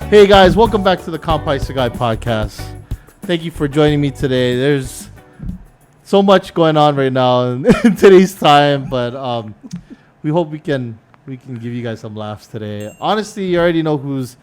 Hey guys, welcome back to the Kampai Sugai podcast. Thank you for joining me today. There's so much going on right now in today's time, but we hope we can give you guys some laughs today. Honestly, you already know who's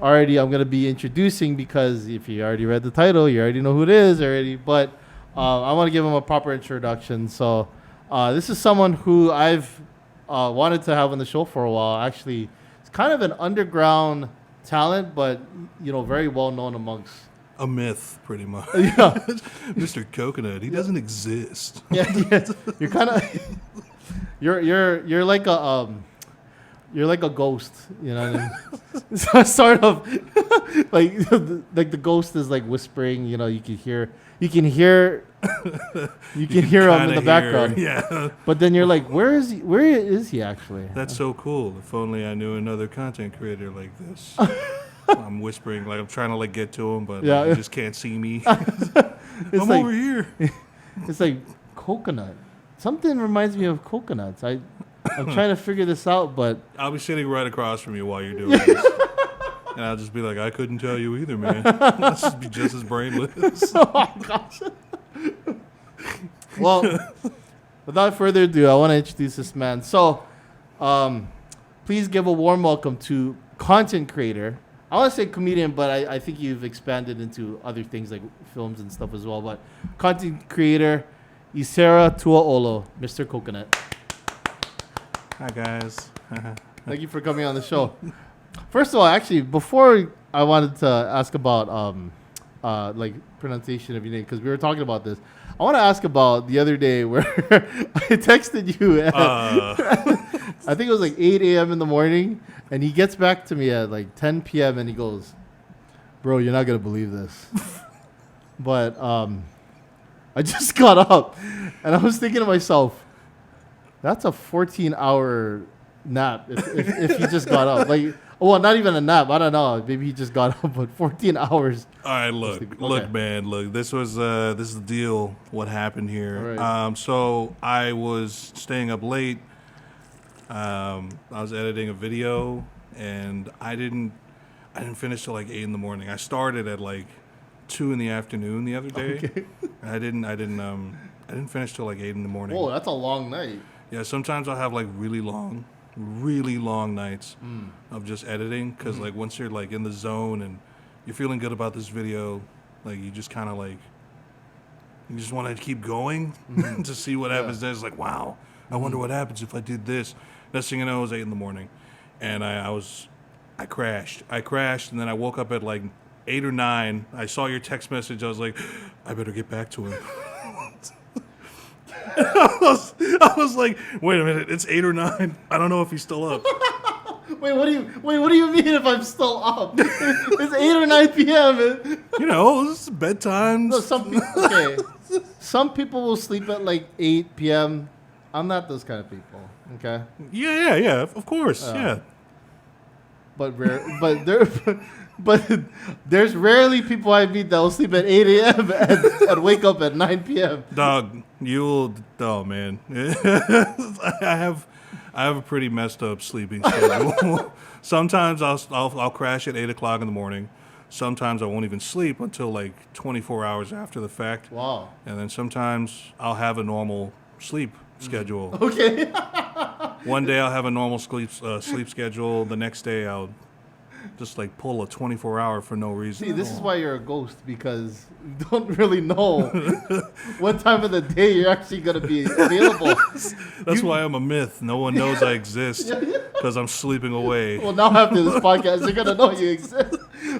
I'm gonna be introducing, because if you already read the title, you already know who it is already. But I want to give him a proper introduction. So this is someone who I've wanted to have on the show for a while. Actually, it's kind of an underground talent, but very well known amongst a myth, pretty much. Yeah. Mr. Coconut, he doesn't exist. Yeah. You're kind of you're like a ghost, you know what I mean? So sort of like the ghost is like whispering, you can hear him in the background. Yeah. But then you're like, where is he actually? That's so cool. If only I knew another content creator like this. I'm whispering, like I'm trying to like get to him, but you just can't see me. I'm over here. It's like coconut. Something reminds me of coconuts. I'm trying to figure this out, but I'll be sitting right across from you while you're doing this. And I'll just be like, I couldn't tell you either, man. Let's just be just as brainless. Oh, gosh. Well, without further ado, I want to introduce this man. So, please give a warm welcome to content creator. I want to say comedian, but I think you've expanded into other things like films and stuff as well. But content creator, Esera Tuaolo, Mr. Coconut. Hi, guys. Thank you for coming on the show. First of all, actually, before I wanted to ask about like pronunciation of your name, because we were talking about this. I want to ask about the other day where I texted you at I think it was like 8 a.m. in the morning, and he gets back to me at like 10 p.m. and he goes, "Bro, you're not gonna believe this." But I just got up and I was thinking to myself, that's a 14-hour nap if he just got up. Like, well, not even a nap. I don't know. Maybe he just got up, but 14 hours. All right, look, man. This is the deal. What happened here? Right. So I was staying up late. I was editing a video, and I didn't finish till like 8 in the morning. I started at like 2 in the afternoon the other day. Okay. And I didn't finish till like 8 in the morning. Whoa, that's a long night. Yeah, sometimes I'll have like really long nights of just editing, because like once you're like in the zone and you're feeling good about this video, like you just kind of like you just want to keep going to see what happens. There's like, wow, I wonder what happens if I did this. Next thing you know, it was 8 in the morning, and I crashed, and then I woke up at like 8 or 9. I saw your text message. I was like, I better get back to him. I was like, wait a minute, it's 8 or 9. I don't know if he's still up. Wait, what do you mean if I'm still up? It's 8 or 9 p.m. It's bedtime. No, some people will sleep at like 8 p.m. I'm not those kind of people. Okay. Yeah. Of course. Yeah. But there's rarely people I meet that will sleep at 8 a.m. and wake up at 9 p.m. Dog, oh man, I have a pretty messed up sleeping schedule. Sometimes I'll crash at 8 o'clock in the morning. Sometimes I won't even sleep until like 24 hours after the fact. Wow. And then sometimes I'll have a normal sleep schedule. Okay. One day I'll have a normal sleep schedule. The next day I'll just like pull a 24-hour for no reason. See, this is why you're a ghost, because you don't really know what time of the day you're actually going to be available. That's why I'm a myth. No one knows I exist because I'm sleeping away. Well, now after this podcast, they're going to know you exist.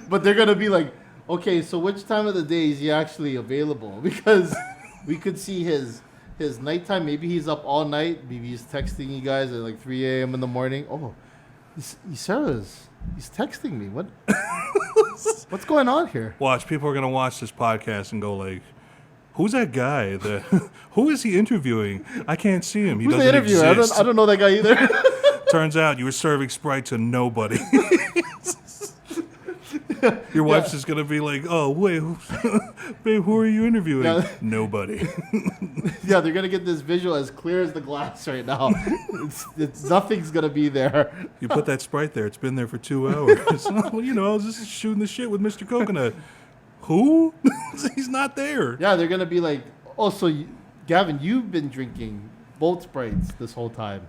But they're going to be like, okay, so which time of the day is he actually available? Because we could see his nighttime. Maybe he's up all night. Maybe he's texting you guys at like 3 a.m. in the morning. Oh, he's texting me. What? What's going on here? Watch. People are going to watch this podcast and go like, who's that guy? Who is he interviewing? I can't see him. Who's the interviewer? I don't know that guy either. Turns out you were serving Sprite to nobody. Your wife's just going to be like, oh, wait, Babe, who are you interviewing? Yeah. Nobody. Yeah, they're gonna get this visual as clear as the glass right now. It's nothing's gonna be there. You put that Sprite there. It's been there for 2 hours. Well, I was just shooting the shit with Mr. Coconut. Who? He's not there. Yeah, they're gonna be like, oh, so Gavin, you've been drinking both Sprites this whole time.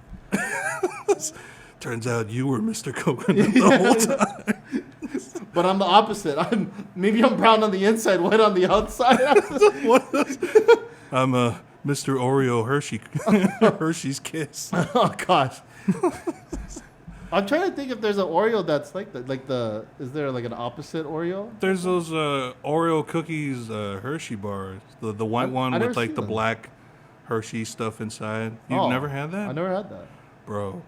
Turns out you were Mr. Coconut the whole time. But I'm the opposite. Maybe I'm brown on the inside, white on the outside. I'm Mr. Oreo Hershey's Kiss. Oh gosh. I'm trying to think if there's an Oreo that's like that. Is there like an opposite Oreo? There's those Oreo cookies, Hershey bars. The white one with like the black Hershey stuff inside. You've never had that? I never had that. Bro,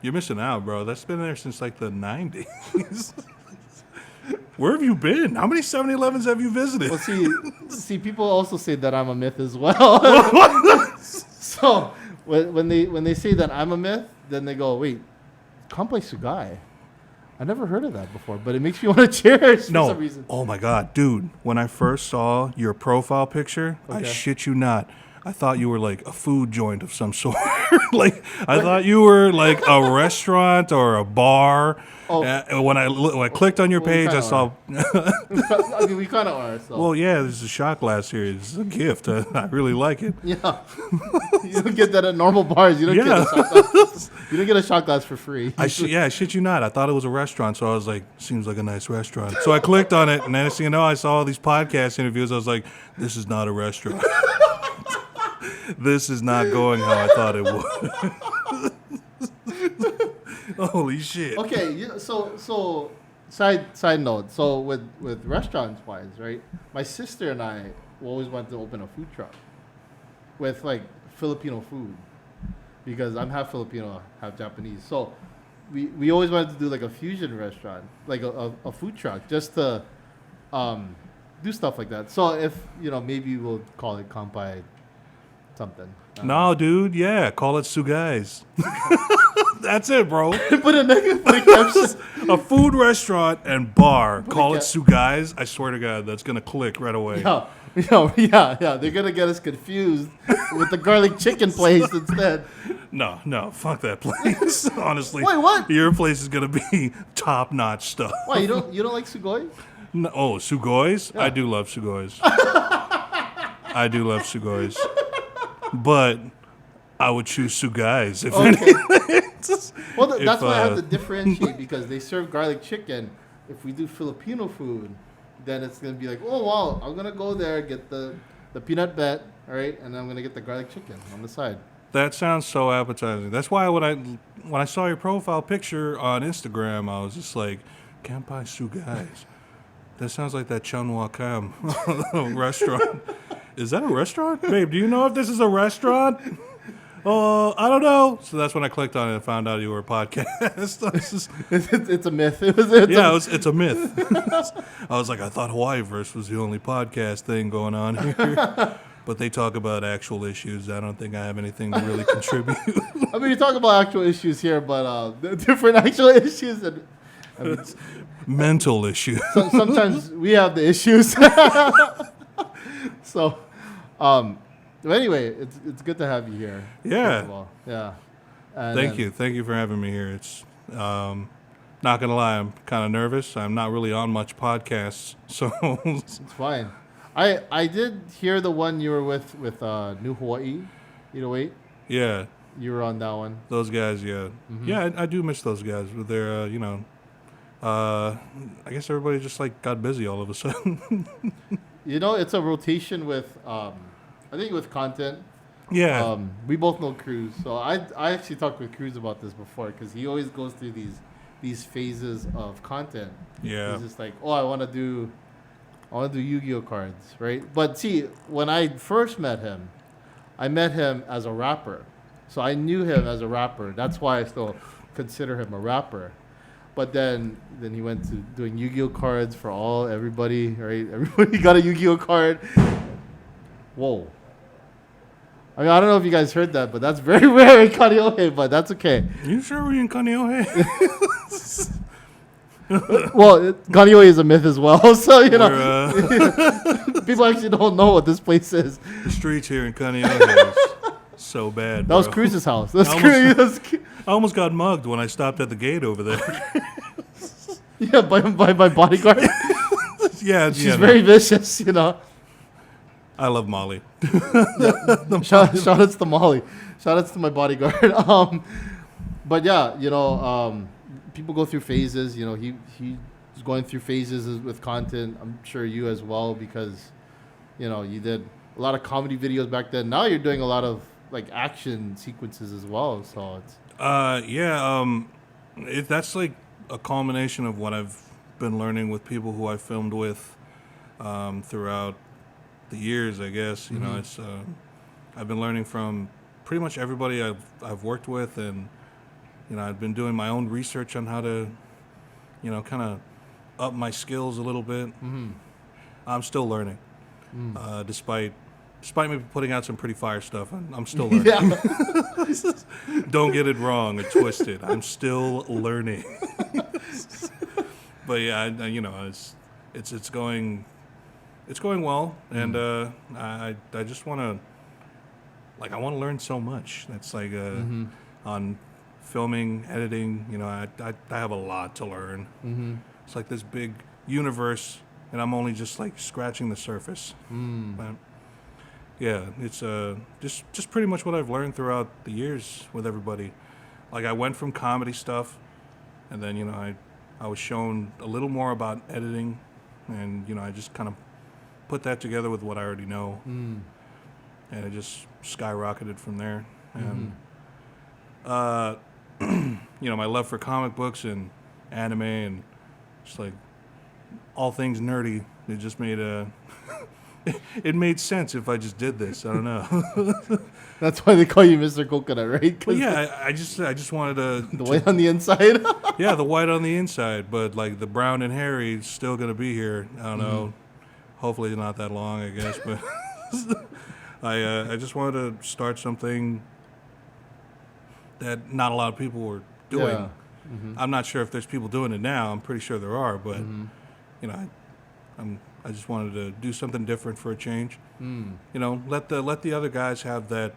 you're missing out, bro. That's been there since like the 90s. Where have you been? How many 7-Elevens have you visited? Well, see, people also say that I'm a myth as well. So when they say that I'm a myth, then they go, wait, Kampai Sugai. I never heard of that before, but it makes me want to cheers for some reason. Oh my God, dude. When I first saw your profile picture, I shit you not, I thought you were like a food joint of some sort. I thought you were like a restaurant or a bar. Oh. When I clicked on your page, I saw. I mean, we kind of are. So. Well, yeah, there's a shot glass here. It's a gift. I really like it. Yeah. You don't get that at normal bars. You don't get a shot glass. You don't get a shot glass for free. I shit you not. I thought it was a restaurant, so I was like, seems like a nice restaurant. So I clicked on it, and then I saw all these podcast interviews. I was like, this is not a restaurant. This is not going how I thought it would. Holy shit. Okay, so side note. So with restaurants wise, right? My sister and I always wanted to open a food truck with like Filipino food because I'm half Filipino, half Japanese. So we always wanted to do like a fusion restaurant, like a food truck, just to do stuff like that. So if maybe we'll call it Kampai something. No, dude. Yeah, call it Sugai's. That's it, bro. Put a caption. A food restaurant and bar. Call it Sugai's. I swear to God, that's gonna click right away. Yeah. They're gonna get us confused with the garlic chicken place instead. No, fuck that place. Honestly. Wait, what? Your place is gonna be top-notch stuff. Why you don't like Sugoi? No, Sugoi's? Yeah. I do love Sugoi's. But I would choose Sugai's if anything. Well, that's why I have to differentiate because they serve garlic chicken. If we do Filipino food, then it's going to be like, oh, wow, I'm going to go there, get the peanut bet, all right, and then I'm going to get the garlic chicken on the side. That sounds so appetizing. That's why when I saw your profile picture on Instagram, I was just like, Kampai Sugai's. That sounds like that Chunwa Kam restaurant. Is that a restaurant? Babe, do you know if this is a restaurant? I don't know. So that's when I clicked on it and found out you were a podcast. It's a myth. It's a myth. I was like, I thought Hawaiiverse was the only podcast thing going on here. But they talk about actual issues. I don't think I have anything to really contribute. I mean, you talk about actual issues here, but different actual issues. And, mental issues. Sometimes we have the issues. So, but anyway, it's good to have you here. Yeah. Yeah. And Thank you for having me here. It's not gonna lie, I'm kind of nervous. I'm not really on much podcasts, so it's fine. I did hear the one you were with New Hawaii, 808. Yeah. You were on that one. Those guys, yeah. Mm-hmm. Yeah, I do miss those guys. But they're, I guess everybody just got busy all of a sudden. It's a rotation with, I think with content. Yeah. We both know Cruz, so I actually talked with Cruz about this before because he always goes through these phases of content. Yeah. He's just like, oh, I want to do Yu-Gi-Oh cards, right? But see, when I first met him, I met him as a rapper, so I knew him as a rapper. That's why I still consider him a rapper. But then he went to doing Yu-Gi-Oh cards for everybody, right? Everybody got a Yu-Gi-Oh card. Whoa. I mean, I don't know if you guys heard that, but that's very rare in Kaneohe, but that's okay. You sure we're in Kaneohe? Well, Kaneohe is a myth as well, so you know We're, people actually don't know what this place is. the streets here in Kaneohe is so bad. That was bro. Cruz's house. That's I Cruz. I almost got mugged when I stopped at the gate over there. Yeah, by my bodyguard. Yeah, She's very vicious, you know. I love Molly. Shout outs to Molly. Shout outs to my bodyguard. But yeah, you know, people go through phases. You know, he's going through phases with content. I'm sure you as well, because you know you did a lot of comedy videos back then. Now you're doing a lot of like action sequences as well. So it's That's like a culmination of what I've been learning with people who I filmed with throughout the years. I guess you know it's I've been learning from pretty much everybody I've worked with, and you know I've been doing my own research on how to you know kind of up my skills a little bit. I'm still learning, despite me putting out some pretty fire stuff. I'm still learning. yeah. Don't get it wrong or twisted. I'm still learning. But yeah, you know, it's going well, and I just want to I want to learn so much. That's like on filming, editing. You know, I have a lot to learn. It's like this big universe, and I'm only just like scratching the surface. But, yeah, it's just pretty much what I've learned throughout the years with everybody. Like I went from comedy stuff, and then you know I was shown a little more about editing, and you know I just kind of put that together with what I already know, and it just skyrocketed from there. And you know my love for comic books and anime and just like all things nerdy, it just made it made sense if I just did this. I don't know. That's why they call you Mr. Coconut, right? But yeah, I just wanted The white on the inside. yeah, the white on the inside, but like the brown and hairy is still gonna be here. I don't know. Hopefully not that long, I guess. But I just wanted to start something that not a lot of people were doing. Yeah. I'm not sure if there's people doing it now. I'm pretty sure there are, but you know, I just wanted to do something different for a change. You know, let the other guys have that.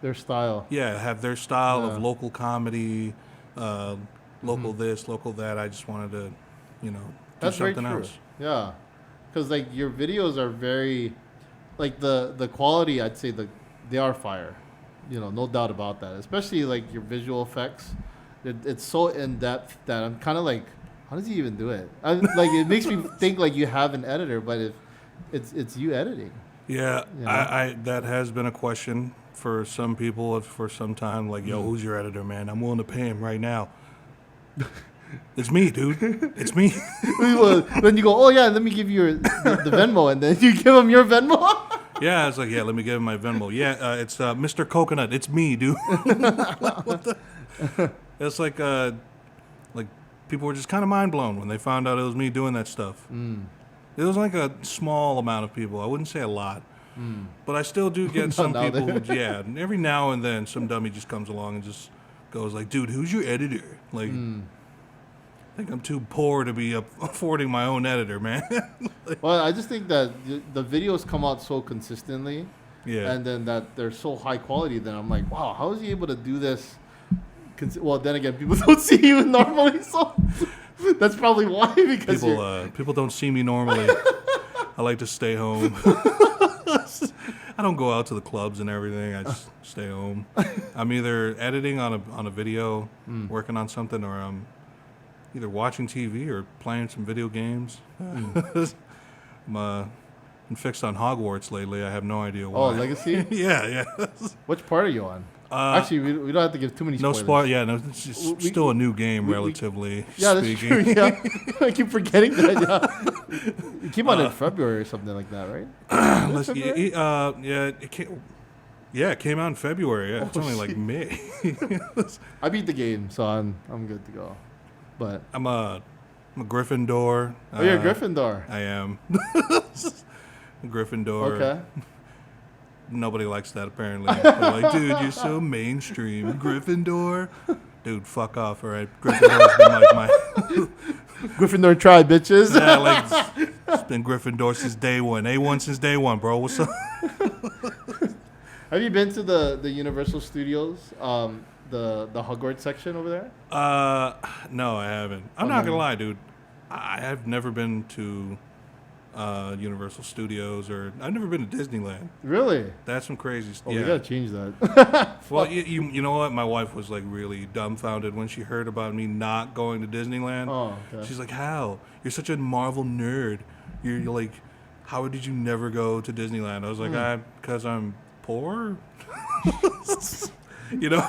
Their style. Yeah, have their style Yeah. of local comedy, local this, local that. I just wanted to, you know, do That's very something true. else. Yeah, because like your videos are very, like the quality. I'd say they are fire. You know, no doubt about that. Especially like your visual effects. It's so in depth that I'm kind of like, how does he even do it? Like it makes me think like you have an editor, but if it's you editing. Yeah, You know? I that has been a question for some people for some time. Like, yo, who's your editor, man? I'm willing to pay him right now. It's me, dude. It's me. Well, then you go, oh yeah, let me give you the Venmo, and then you give him your Venmo. Yeah, it's like, yeah, let me give him my Venmo. Yeah, it's Mr. Coconut. It's me, dude. What the? It's like people were just kind of mind blown when they found out it was me doing that stuff. It was like a small amount of people. I wouldn't say a lot. But I still do get some now people then. who, yeah, and every now and then some dummy just comes along and just goes like, dude, who's your editor? Like, I think I'm too poor to be affording my own editor, man. Well, I just think that the videos come out so consistently, Yeah. and then that they're so high quality. Then I'm like, wow, how is he able to do this? Well, then again, people don't see you normally, so that's probably why. Because People don't see me normally. I like to stay home. I don't go out to the clubs and everything. I just stay home. I'm either editing on a video, working on something, or I'm either watching TV or playing some video games. I'm fixed on Hogwarts lately. I have no idea why. Oh, Legacy? Yeah. Which part are you on? Actually, we don't have to give too many No spoilers. spoil. Yeah, no. It's just still a new game, relatively Yeah, that's speaking. true. Yeah, I keep forgetting that. Yeah, you came out in February or something like that, right? Let's- February? it came out in February. Yeah, it's only like May. I beat the game, so I'm good to go. But I'm a Gryffindor. oh, you're a Gryffindor. I am. Gryffindor. Okay. Nobody likes that apparently. They're like, dude, you're so mainstream. Gryffindor. dude, fuck off, all right? Gryffindor's been like my Gryffindor tribe, bitches. yeah, like it's been Gryffindor since day one. A1 since day one, bro. What's up? Have you been to the Universal Studios, the Hogwarts section over there? No, I haven't. I'm not gonna lie, dude. I have never been to Universal Studios, or I've never been to Disneyland. Really? That's some crazy stuff. Oh, Yeah. we gotta change that. Well, you know what? My wife was like really dumbfounded when she heard about me not going to Disneyland. Oh, okay. She's like, "How? You're such a Marvel nerd. You're like, how did you never go to Disneyland?" I was like, "Because I'm poor." You know,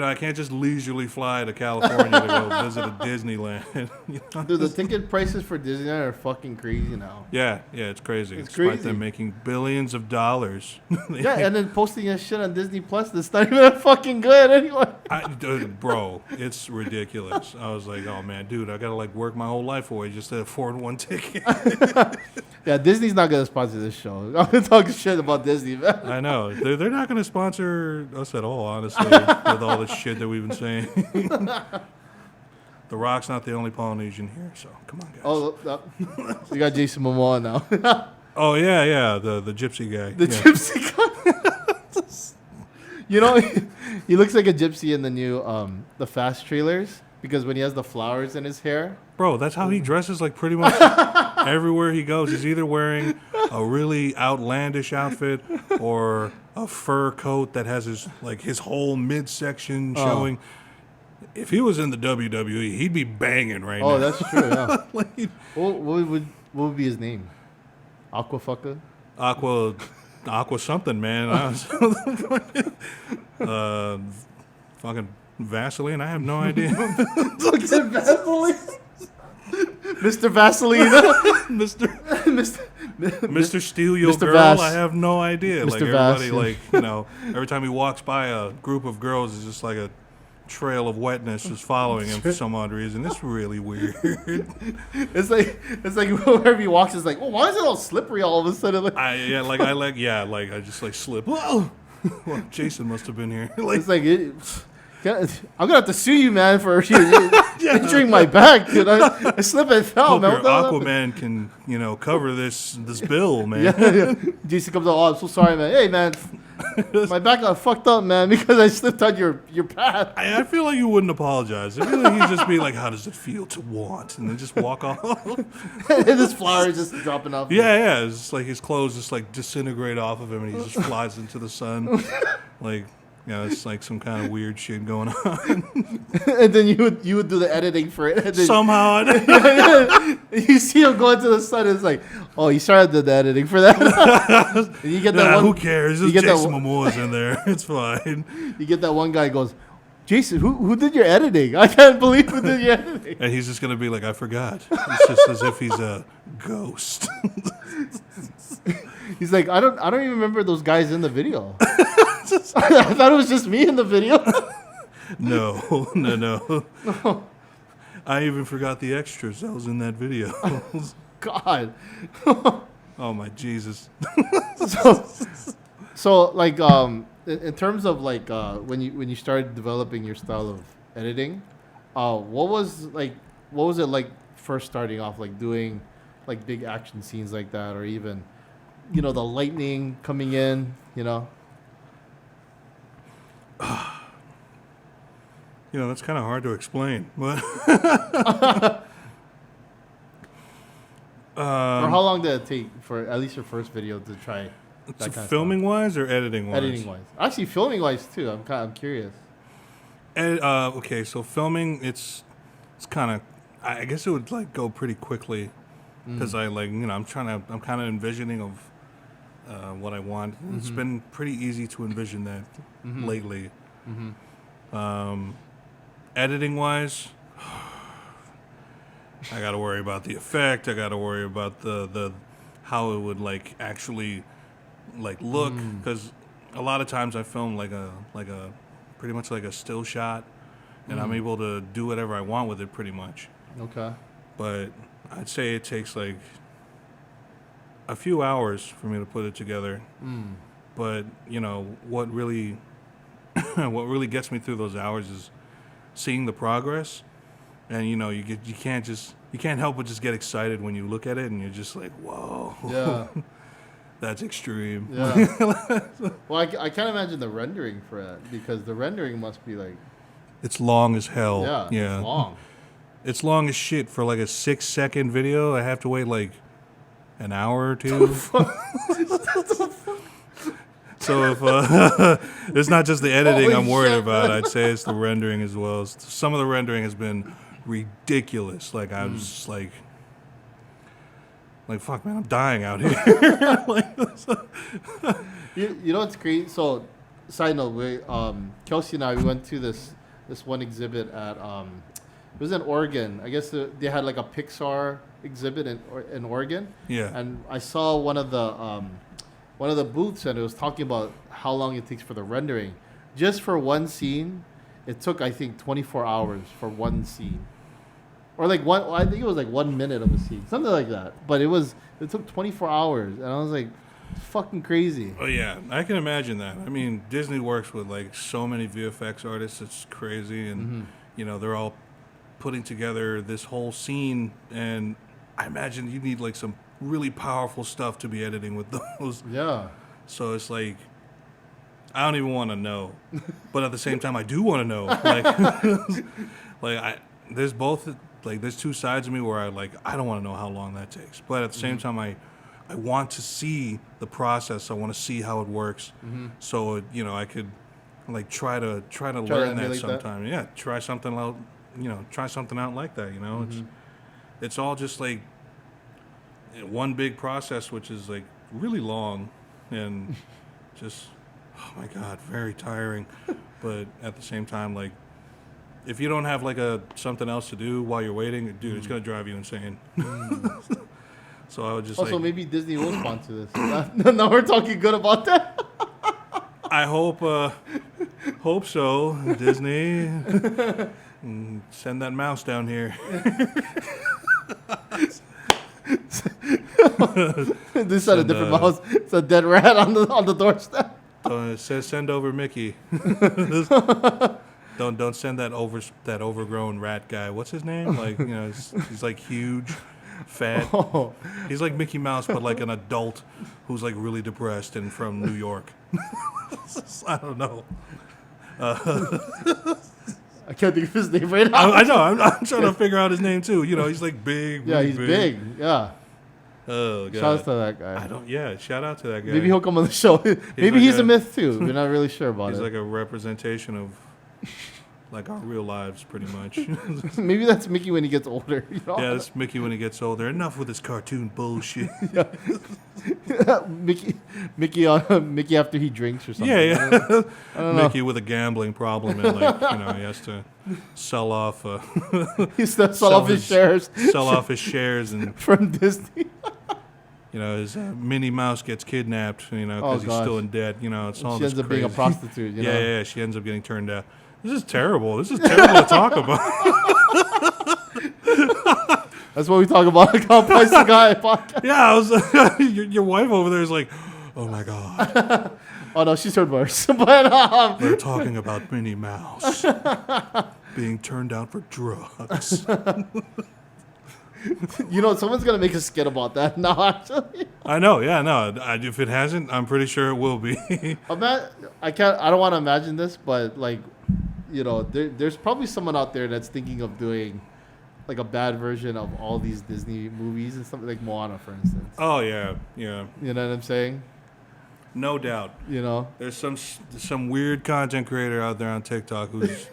I can't just leisurely fly to California to go visit a Disneyland. You know? Dude, the ticket prices for Disneyland are fucking crazy now. Yeah, it's crazy. It's Despite crazy. them making billions of dollars. Yeah, and then posting that shit on Disney Plus that's not even that fucking good anyway. Bro, it's ridiculous. I was like, oh man, dude, I gotta like work my whole life away just to afford one ticket. Yeah, Disney's not gonna sponsor this show. I'm gonna talk shit about Disney, man. I know. They're not gonna sponsor us at all, honestly, with all the shit that we've been saying. The Rock's not the only Polynesian here, so come on, guys. Oh, you got Jason Momoa now. Oh yeah, the gypsy guy. The gypsy guy. You know, he looks like a gypsy in the new the Fast trailers because when he has the flowers in his hair. Bro, that's how he dresses like pretty much everywhere he goes. He's either wearing a really outlandish outfit or a fur coat that has his whole midsection showing. If he was in the WWE, he'd be banging right now. Oh, that's true. Yeah. Like, what would be his name? Aquafucker? Aqua something, man. Fucking Vaseline. I have no idea. Vaseline. Mr. Vaseline. Mr. Steal Your Mr. Girl. Vass. I have no idea. Mr. Like everybody, Vass, every time he walks by a group of girls, it's just like a trail of wetness just following him for some odd reason. It's really weird. It's like wherever he walks, it's like, oh, why is it all slippery all of a sudden? I just like slip. Whoa! Well, Jason must have been here. It's like I'm gonna have to sue you, man, for injuring my back, dude. I slipped and fell, Hope man. your Aquaman can cover this bill, man. Yeah. Jason comes out, oh, I'm so sorry, man. Hey, man, my back got fucked up, man, because I slipped on your path. I feel like you wouldn't apologize. I feel like you'd just be like, how does it feel to want? And then just walk off. And his flower is just dropping off. Yeah. It's just like his clothes just like disintegrate off of him and he just flies into the sun. Like, it's like some kind of weird shit going on. And then you would do the editing for it. And then Somehow. you see him go into the sun. It's like, oh, you started the editing for that. And you get that one. Who cares? Just get Jason Momoa's in there. It's fine. You get that one guy who goes, Jason, who did your editing? I can't believe who did your editing. And he's just gonna be like, I forgot. It's just as if he's a ghost. He's like, I don't even remember those guys in the video. I thought it was just me in the video. No. I even forgot the extras that was in that video. God. Oh my Jesus. So like in terms of like when you started developing your style of editing, what was it like first starting off, like doing like big action scenes like that, or even the lightning coming in, That's kind of hard to explain. But or how long did it take for at least your first video to try that kind of filming wise or editing wise? Editing wise, actually filming wise too. I'm curious. Okay, so filming, it's kind of, I guess it would like go pretty quickly because I'm kind of envisioning of what I want. Mm-hmm. It's been pretty easy to envision that lately. Mm-hmm. Editing wise, I got to worry about the effect. I got to worry about the how it would like actually like look, because a lot of times I film like a pretty much like a still shot, and I'm able to do whatever I want with it pretty much. Okay. But I'd say it takes like a few hours for me to put it together. But what really what really gets me through those hours is seeing the progress. And you can't help but just get excited when you look at it, and you're just like, whoa, Yeah. that's extreme. Yeah. Well, I can't imagine the rendering for that, because the rendering must be like, It's long as hell. yeah. It's long. It's long as shit for like a 6-second video. I have to wait like an hour or two. So if it's not just the editing I'm worried about, I'd say it's the rendering as well. Some of the rendering has been ridiculous. Like I was just like fuck, man, I'm dying out here. You know what's great? So, side note, Kelsey and I, we went to this one exhibit at it was in Oregon. I guess they had like a Pixar exhibit in Oregon. Yeah. And I saw one of the booths, and it was talking about how long it takes for the rendering. Just for one scene, it took, I think, 24 hours for one scene. Or like I think it was like 1 minute of a scene, something like that. But it took 24 hours, and I was like, it's fucking crazy. Oh yeah, I can imagine that. I mean, Disney works with like so many VFX artists. It's crazy, and they're all putting together this whole scene, and I imagine you need like some really powerful stuff to be editing with those. Yeah. So it's like, I don't even want to know, but at the same time, I do want to know. There's both. Like, there's two sides of me where I don't want to know how long that takes, but at the same time, I want to see the process. I want to see how it works. So I could like try to learn that sometime. Yeah, try something out. Try something out like that. It's all just like one big process, which is like really long and just, oh my God, very tiring. But at the same time, like, if you don't have like something else to do while you're waiting, dude, it's gonna drive you insane. So I would just also maybe Disney will sponsor this. Now we're talking good about that. I hope so, Disney. Send that mouse down here. This is a different mouse. It's a dead rat on the doorstep. It says send over Mickey. Don't send that overgrown rat guy. What's his name? Like, he's like huge, fat. Oh. He's like Mickey Mouse, but like an adult who's like really depressed and from New York. I don't know. I can't think of his name right now. I know. I'm trying to figure out his name too. He's like big. Yeah, he's big. Yeah. Oh, God. Shout out to that guy. Yeah, shout out to that guy. Maybe he'll come on the show. Maybe he's a myth too. We're not really sure about it. He's like a representation of like our real lives, pretty much. Maybe that's Mickey when he gets older. Yeah, that's Mickey when he gets older. Enough with this cartoon bullshit. Mickey after he drinks or something. Yeah. I don't Mickey with a gambling problem, and he has to sell off. He's to sell off his shares. Sell off his shares and from Disney. His Minnie Mouse gets kidnapped. Because he's still in debt. It's all. She ends up being a prostitute. Yeah. She ends up getting turned out. This is terrible. This is terrible to talk about. That's what we talk about on Kampai Sugai podcast. Yeah, your wife over there is like, oh my God. Oh no, she's heard worse. But they're talking about Minnie Mouse being turned out for drugs. Someone's gonna make a skit about that now. Actually, I know. Yeah, no. If it hasn't, I'm pretty sure it will be. I don't want to imagine this, but like, there's probably someone out there that's thinking of doing like a bad version of all these Disney movies and something like Moana, for instance. Oh yeah. You know what I'm saying? No doubt. There's some weird content creator out there on TikTok who's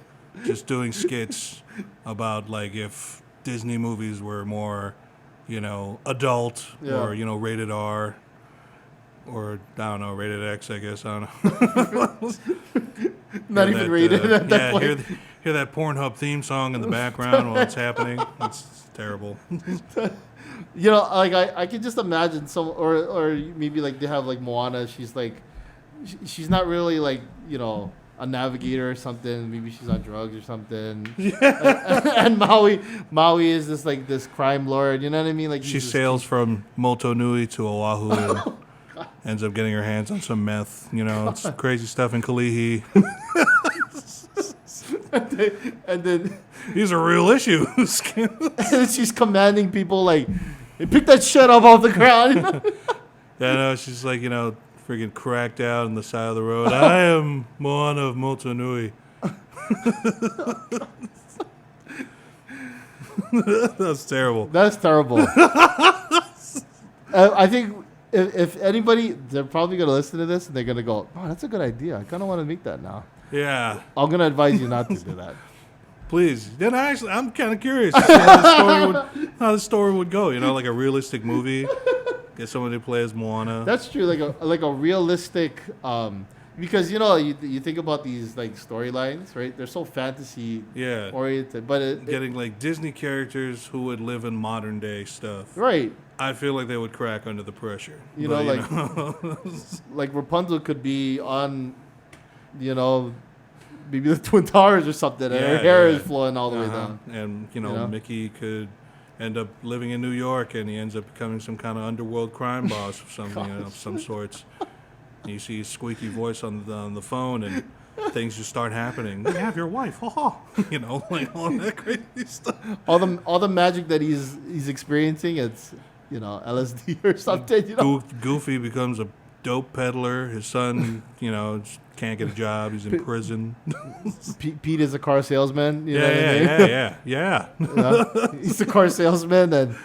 just doing skits about like if Disney movies were more, adult or rated R, or I don't know, rated X. I guess I don't know. Not even rated at that point. Hear that Pornhub theme song in the background while it's happening. It's terrible. I could just imagine or maybe like they have like Moana. She's like, she's not really like a navigator or something. Maybe she's on drugs or something. Yeah. And Maui is this crime lord. You know what I mean? Like she sails from Motonui to Oahu. And ends up getting her hands on some meth. It's crazy stuff in Kalihi. and then these are real issues. and she's commanding people like, hey, pick that shit up off the ground. Yeah, no, she's like, freaking cracked out on the side of the road. I am Moana of Motunui. That's terrible. That's terrible. I think if anybody, they're probably going to listen to this and they're going to go, oh, that's a good idea. I kind of want to make that now. Yeah. I'm going to advise you not to do that. Please. Then I'm kind of curious to see how the story would go. Like a realistic movie. Get someone to play as Moana. That's true. Like a realistic, because you think about these like storylines, right? They're so fantasy oriented, but getting like Disney characters who would live in modern day stuff. Right. I feel like they would crack under the pressure. Like Rapunzel could be on, maybe the Twin Towers or something, and her hair is flowing all the way down. And Mickey could end up living in New York, and he ends up becoming some kind of underworld crime boss or something of some sorts. And you see his squeaky voice on the phone, and things just start happening. You have your wife, like all that crazy stuff. All the magic that he's experiencing, it's LSD or something. Goofy becomes a dope peddler. His son, just can't get a job. He's in prison. Pete is a car salesman. Yeah. He's a car salesman, and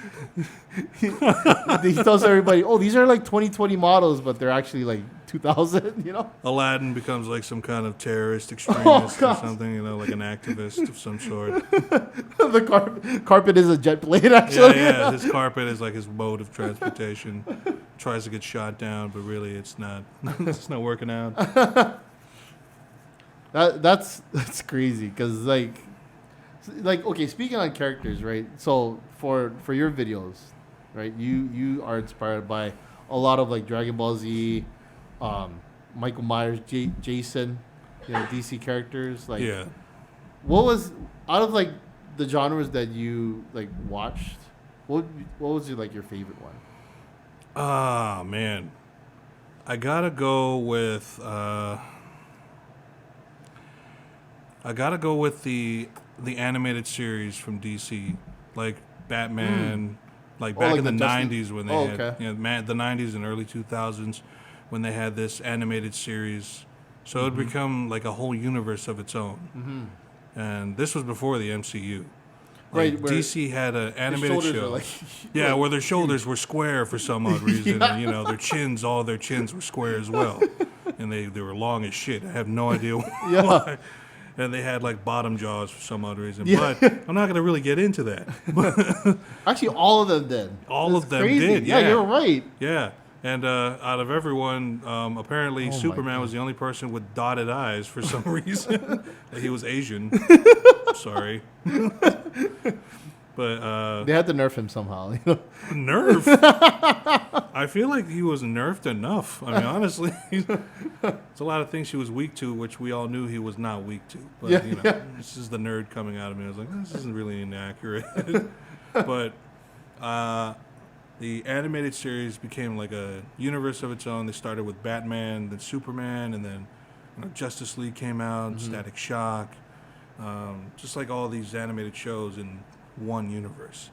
he tells everybody, "Oh, these are like 2020 models, but they're actually like 2000." Aladdin becomes like some kind of terrorist extremist or something. Like an activist of some sort. The carpet is a jet plane, actually. Yeah. His carpet is like his mode of transportation. Tries to get shot down, but really it's not. It's not working out. That's crazy because like okay, speaking on characters, right? So for your videos, right? You are inspired by a lot of like Dragon Ball Z, Michael Myers, Jason, DC characters. Like, what was out of like the genres that you like watched? What was your favorite one? Ah, man. I gotta go with the animated series from DC, like Batman, back in the 90s when they had the 90s and early 2000s when they had this animated series. So it would become like a whole universe of its own. And this was before the MCU. Right, DC had an animated show. Where their shoulders were square for some odd reason, and all their chins were square as well, and they were long as shit. I have no idea why. And they had like bottom jaws for some odd reason, but I'm not going to really get into that. Actually, all of them did. All of them did. Yeah, you're right. Yeah. And out of everyone, apparently Superman was the only person with dotted eyes for some reason. He was Asian. Sorry. But they had to nerf him somehow. Nerf? I feel like he was nerfed enough. I mean, honestly, there's a lot of things he was weak to, which we all knew he was not weak to. But this is the nerd coming out of me. I was like, this isn't really inaccurate. But the animated series became like a universe of its own. They started with Batman, then Superman, and then Justice League came out, Static Shock, just like all these animated shows in one universe.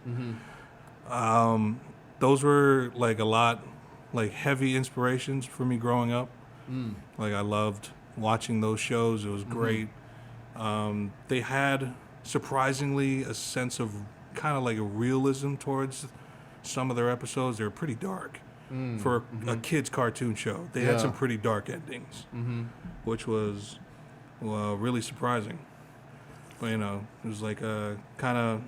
Those were like a lot, like heavy inspirations for me growing up. Like I loved watching those shows. It was great. They had surprisingly a sense of kind of like a realism towards some of their episodes. They were pretty dark for a kid's cartoon show. They had some pretty dark endings, which was really surprising. But it was like a kind of.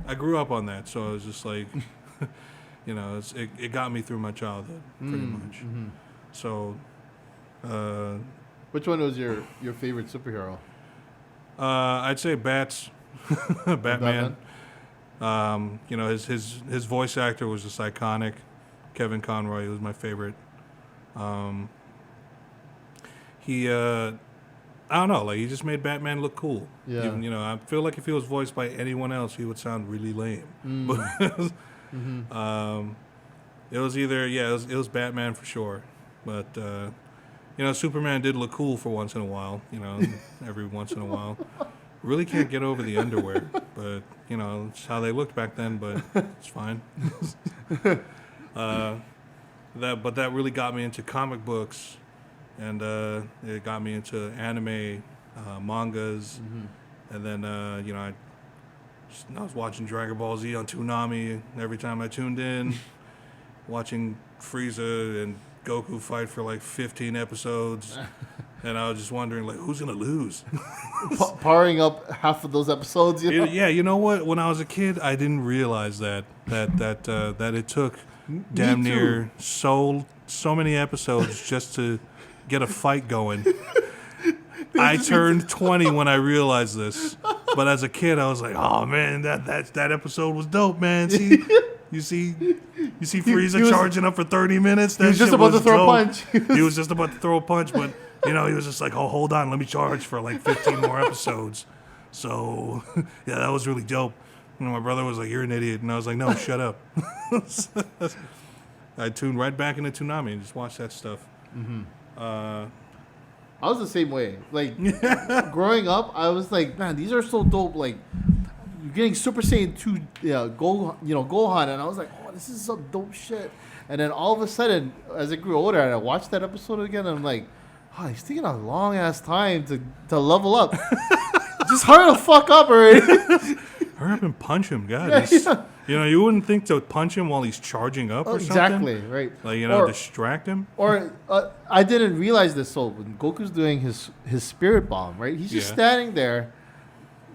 I grew up on that, so I was just like, it got me through my childhood pretty much. So, which one was your favorite superhero? I'd say Batman. His voice actor was just iconic. Kevin Conroy was my favorite. I don't know, like he just made Batman look cool. Yeah. Even, I feel like if he was voiced by anyone else, he would sound really lame. But it was either it was Batman for sure. But Superman did look cool for once in a while. Every once in a while. Really can't get over the underwear, but it's how they looked back then. But it's fine. That really got me into comic books, and it got me into anime, mangas, and then I was watching Dragon Ball Z on Toonami every time I tuned in, watching Frieza and Goku fight for like 15 episodes, and I was just wondering like who's gonna lose. Powering up half of those episodes. Yeah, you know what? When I was a kid, I didn't realize that it took damn near so many episodes just to get a fight going. I turned 20 when I realized this, but as a kid, I was like, "Oh man, that episode was dope, man." See, you see Frieza charging up for 30 minutes. He was just about to throw a punch. He was just about to throw a punch, but he was just like, "Oh, hold on, let me charge for like 15 more episodes." So, yeah, that was really dope. My brother was like, "You're an idiot," and I was like, "No, shut up." I tuned right back into Toonami and just watched that stuff. I was the same way. Like, growing up, I was like, man, these are so dope. Like, you're getting Super Saiyan 2, Gohan, and I was like, oh, this is some dope shit. And then all of a sudden, as I grew older, and I watched that episode again, and I'm like, oh, he's taking a long ass time to level up. Just hurry the fuck up already. Hurry up and punch him, God. You wouldn't think to punch him while he's charging up or something. Exactly, right. Like, distract him. Or I didn't realize this. So when Goku's doing his spirit bomb, right? He's just standing there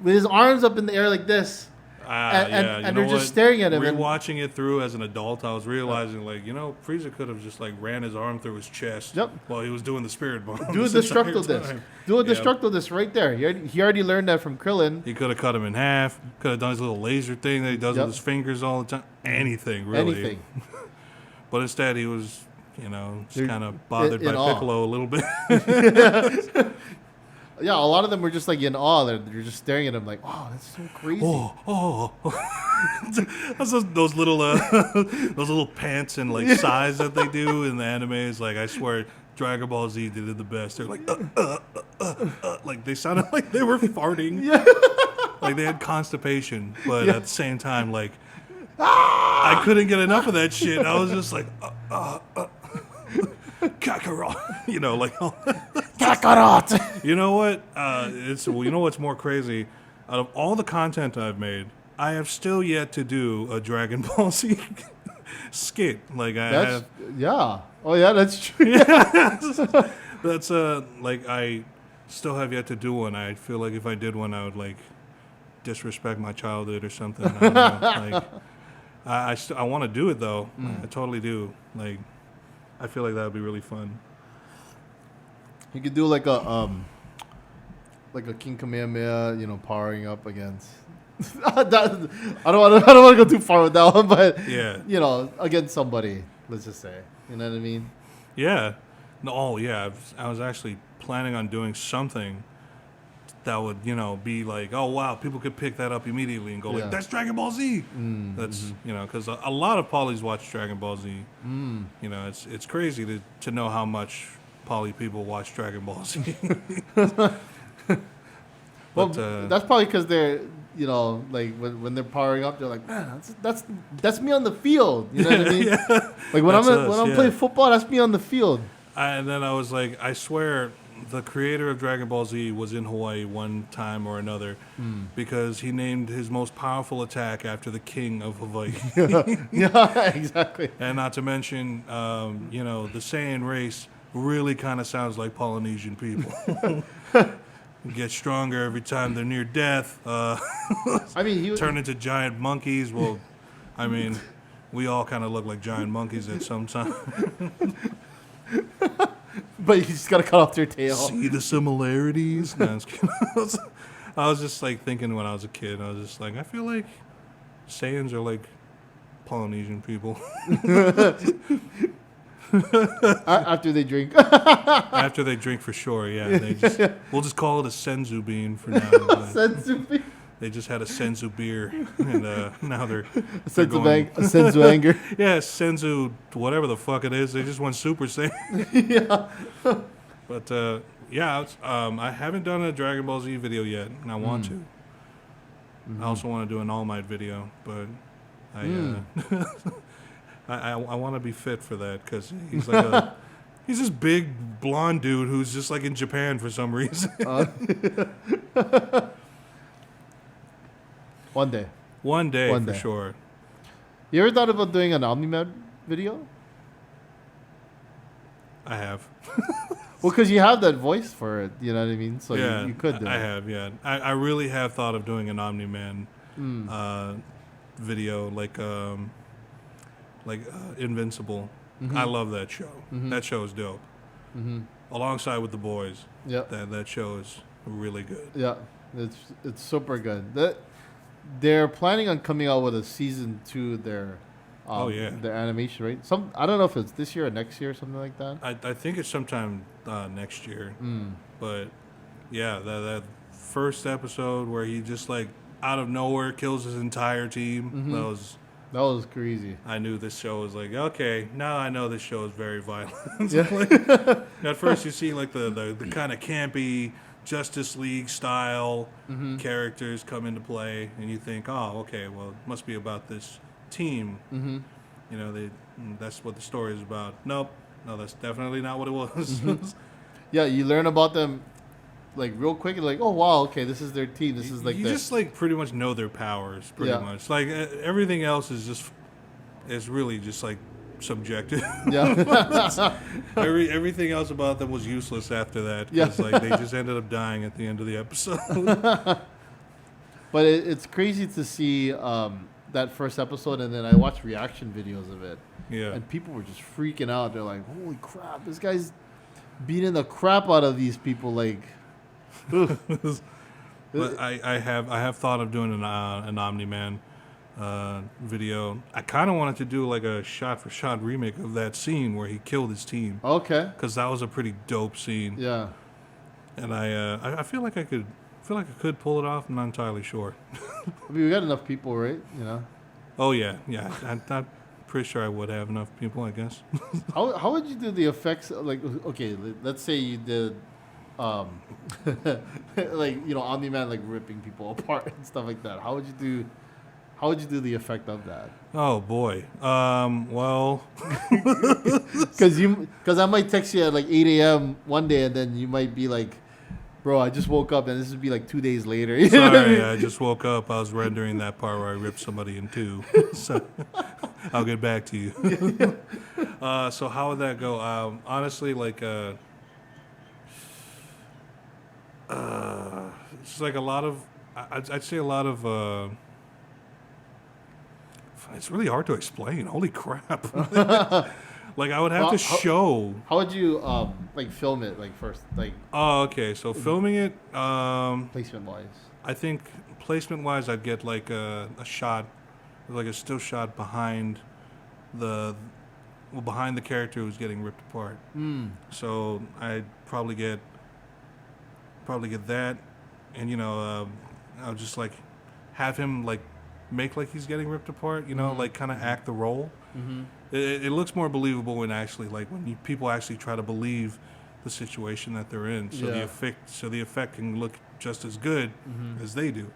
with his arms up in the air like this. And they're just staring at him. Rewatching it through as an adult, I was realizing, Frieza could have just, ran his arm through his chest while he was doing the spirit bomb. Do a Destructo-Disc right there. He already learned that from Krillin. He could have cut him in half. Could have done his little laser thing that he does with his fingers all the time. Anything, really. Anything. But instead, he was, just kind of bothered by Piccolo a little bit. Yeah, a lot of them were just like in awe. They're just staring at him like, "Oh, that's so crazy." those little pants and sighs that they do in the animes. Like, I swear, Dragon Ball Z did it the best. They're like, like they sounded like they were farting. Yeah. Like they had constipation, but at the same time, I couldn't get enough of that shit. I was just like, Kakarot, Kakarot. You know what? What's more crazy? Out of all the content I've made, I have still yet to do a Dragon Ball Z skit. Yeah. Oh yeah, that's true. That's I still have yet to do one. I feel like if I did one, I would disrespect my childhood or something. I don't know. I want to do it though. I totally do. I feel like that would be really fun. You could do like a King Kamehameha, powering up against. I don't want to go too far with that one, but against somebody. Let's just say, you know what I mean? Yeah. No. Yeah. I was actually planning on doing something that would, be like, oh wow, people could pick that up immediately and go that's Dragon Ball Z. That's because a lot of polys watch Dragon Ball Z. It's crazy to know how much poly people watch Dragon Ball Z. Well, that's probably because they're when they're powering up, they're like, man, that's me on the field. You know what I mean? Like when I'm playing football, that's me on the field. And then I was like, I swear, the creator of Dragon Ball Z was in Hawaii one time or another because he named his most powerful attack after the king of Hawaii. Yeah, exactly. And not to mention, the Saiyan race really kind of sounds like Polynesian people. Get stronger every time they're near death. He turn into giant monkeys. Well, we all kind of look like giant monkeys at some time. But you just gotta cut off their tail. See the similarities? No, I was just thinking when I was a kid. I was just like, I feel like Saiyans are like Polynesian people. After they drink. After they drink, for sure. Yeah. We'll just call it a senzu bean for now. Senzu bean. They just had a senzu beer, and now they're a senzu anger. Yeah, senzu, whatever the fuck it is. They just went Super Saiyan. Yeah. But yeah, I haven't done a Dragon Ball Z video yet, and I want to. I also want to do an All Might video, but I want to be fit for that because he's like he's this big blonde dude who's just like in Japan for some reason. One day. One day One for day. sure. You ever thought about doing an Omni-Man video? I have. Well, because you have that voice for it, you know what I mean? So Yeah, you could do it. I have, yeah. I really have thought of doing an Omni-Man video, like Invincible. I love that show. That show is dope. Alongside with The Boys, that show is really good. Yeah, it's super good. They're planning on coming out with a season 2. Their animation, right? I don't know if it's this year or next year or something like that. I think it's sometime next year. But yeah, that first episode where he just like out of nowhere kills his entire team. That was crazy. I knew this show was like, okay, now I know this show is very violent. Yeah. At first you see like the kind of campy Justice League style characters come into play, and you think, oh, okay, well, it must be about this team. You know, that's what the story is about. Nope, no, that's definitely not what it was. Yeah, you learn about them like real quick, and like, oh wow, okay, this is their team. This is like you just like pretty much know their powers, pretty much. Like everything else is really just like subjective. Yeah. Everything else about them was useless after that. Because like they just ended up dying at the end of the episode. But it's crazy to see that first episode, and then I watched reaction videos of it. Yeah. And people were just freaking out. They're like, holy crap, this guy's beating the crap out of these people. Like, but I have thought of doing an Omni-Man video. I kind of wanted to do like a shot-for-shot remake of that scene where he killed his team. Okay. Because that was a pretty dope scene. Yeah. And I feel like I could pull it off. I'm not entirely sure. I mean, we got enough people, right? You know. Oh yeah. I'm pretty sure I would have enough people, I guess. How would you do the effects? Like, okay, let's say you did, like, you know, Omni-Man like ripping people apart and stuff like that. How would you do the effect of that? Oh boy. Well, because I might text you at like 8 a.m. one day, and then you might be like, bro, I just woke up, and this would be like 2 days later. You know what I sorry, mean? I just woke up. I was rendering that part where I ripped somebody in two. So I'll get back to you. So how would that go? Honestly, like, it's like a lot of. I'd say a lot of. It's really hard to explain. Holy crap! Like I would have to show. How would you like film it like first, like? Oh, okay. So filming it. Placement wise. I think placement wise, I'd get like a shot, like a still shot behind behind the character who's getting ripped apart. So I'd probably get that, and you know, I'll just like have him like make like he's getting ripped apart. You know, like kind of act the role. It looks more believable when actually like when people actually try to believe the situation that they're in. So the effect can look just as good as they do.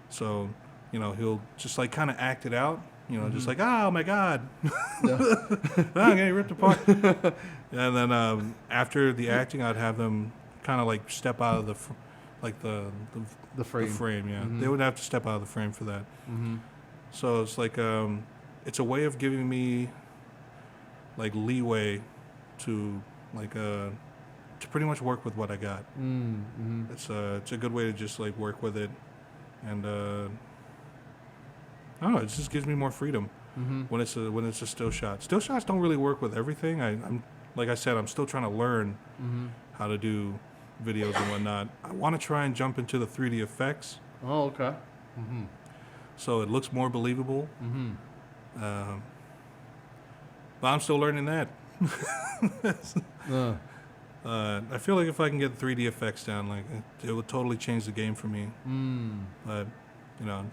So, you know, he'll just like kind of act it out. You know, just like, oh my God, I'm getting ripped apart. And then after the acting, I'd have them kind of like step out of the frame. The frame, yeah. They would have to step out of the frame for that. So it's like it's a way of giving me like leeway to like to pretty much work with what I got. It's a good way to just like work with it, and I don't know. It just gives me more freedom when it's a still shot. Still shots don't really work with everything. I'm like I said, I'm still trying to learn how to do videos and whatnot. I want to try and jump into the 3D effects. Oh, okay. So it looks more believable. But I'm still learning that. I feel like if I can get 3D effects down, like it would totally change the game for me. But you know,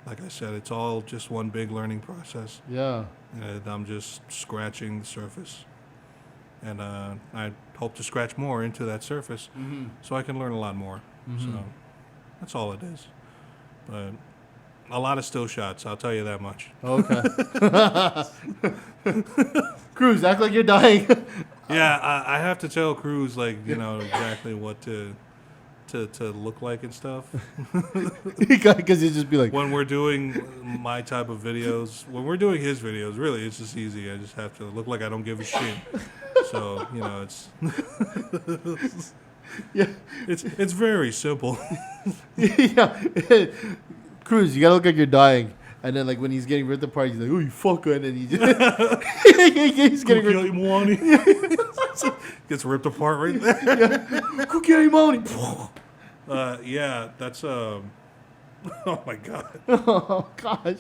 like I said, it's all just one big learning process. Yeah. And I'm just scratching the surface. and I hope to scratch more into that surface so I can learn a lot more. So that's all it is. But a lot of still shots, I'll tell you that much. Okay. Cruz, act like you're dying. Yeah, I have to tell Cruz, like, exactly what to look like and stuff. Because he'd just be like, When we're doing my type of videos, when we're doing his videos, really, it's just easy. I just have to look like I don't give a shit. So, it's yeah. it's very simple. Yeah. Cruz, you gotta look like you're dying. And then, like, when he's getting ripped apart, he's like, "Oh, you fucker!" And then he just he's getting ripped. Gets ripped apart right there. Yeah. Cookie money. Yeah, that's oh my god. Oh gosh.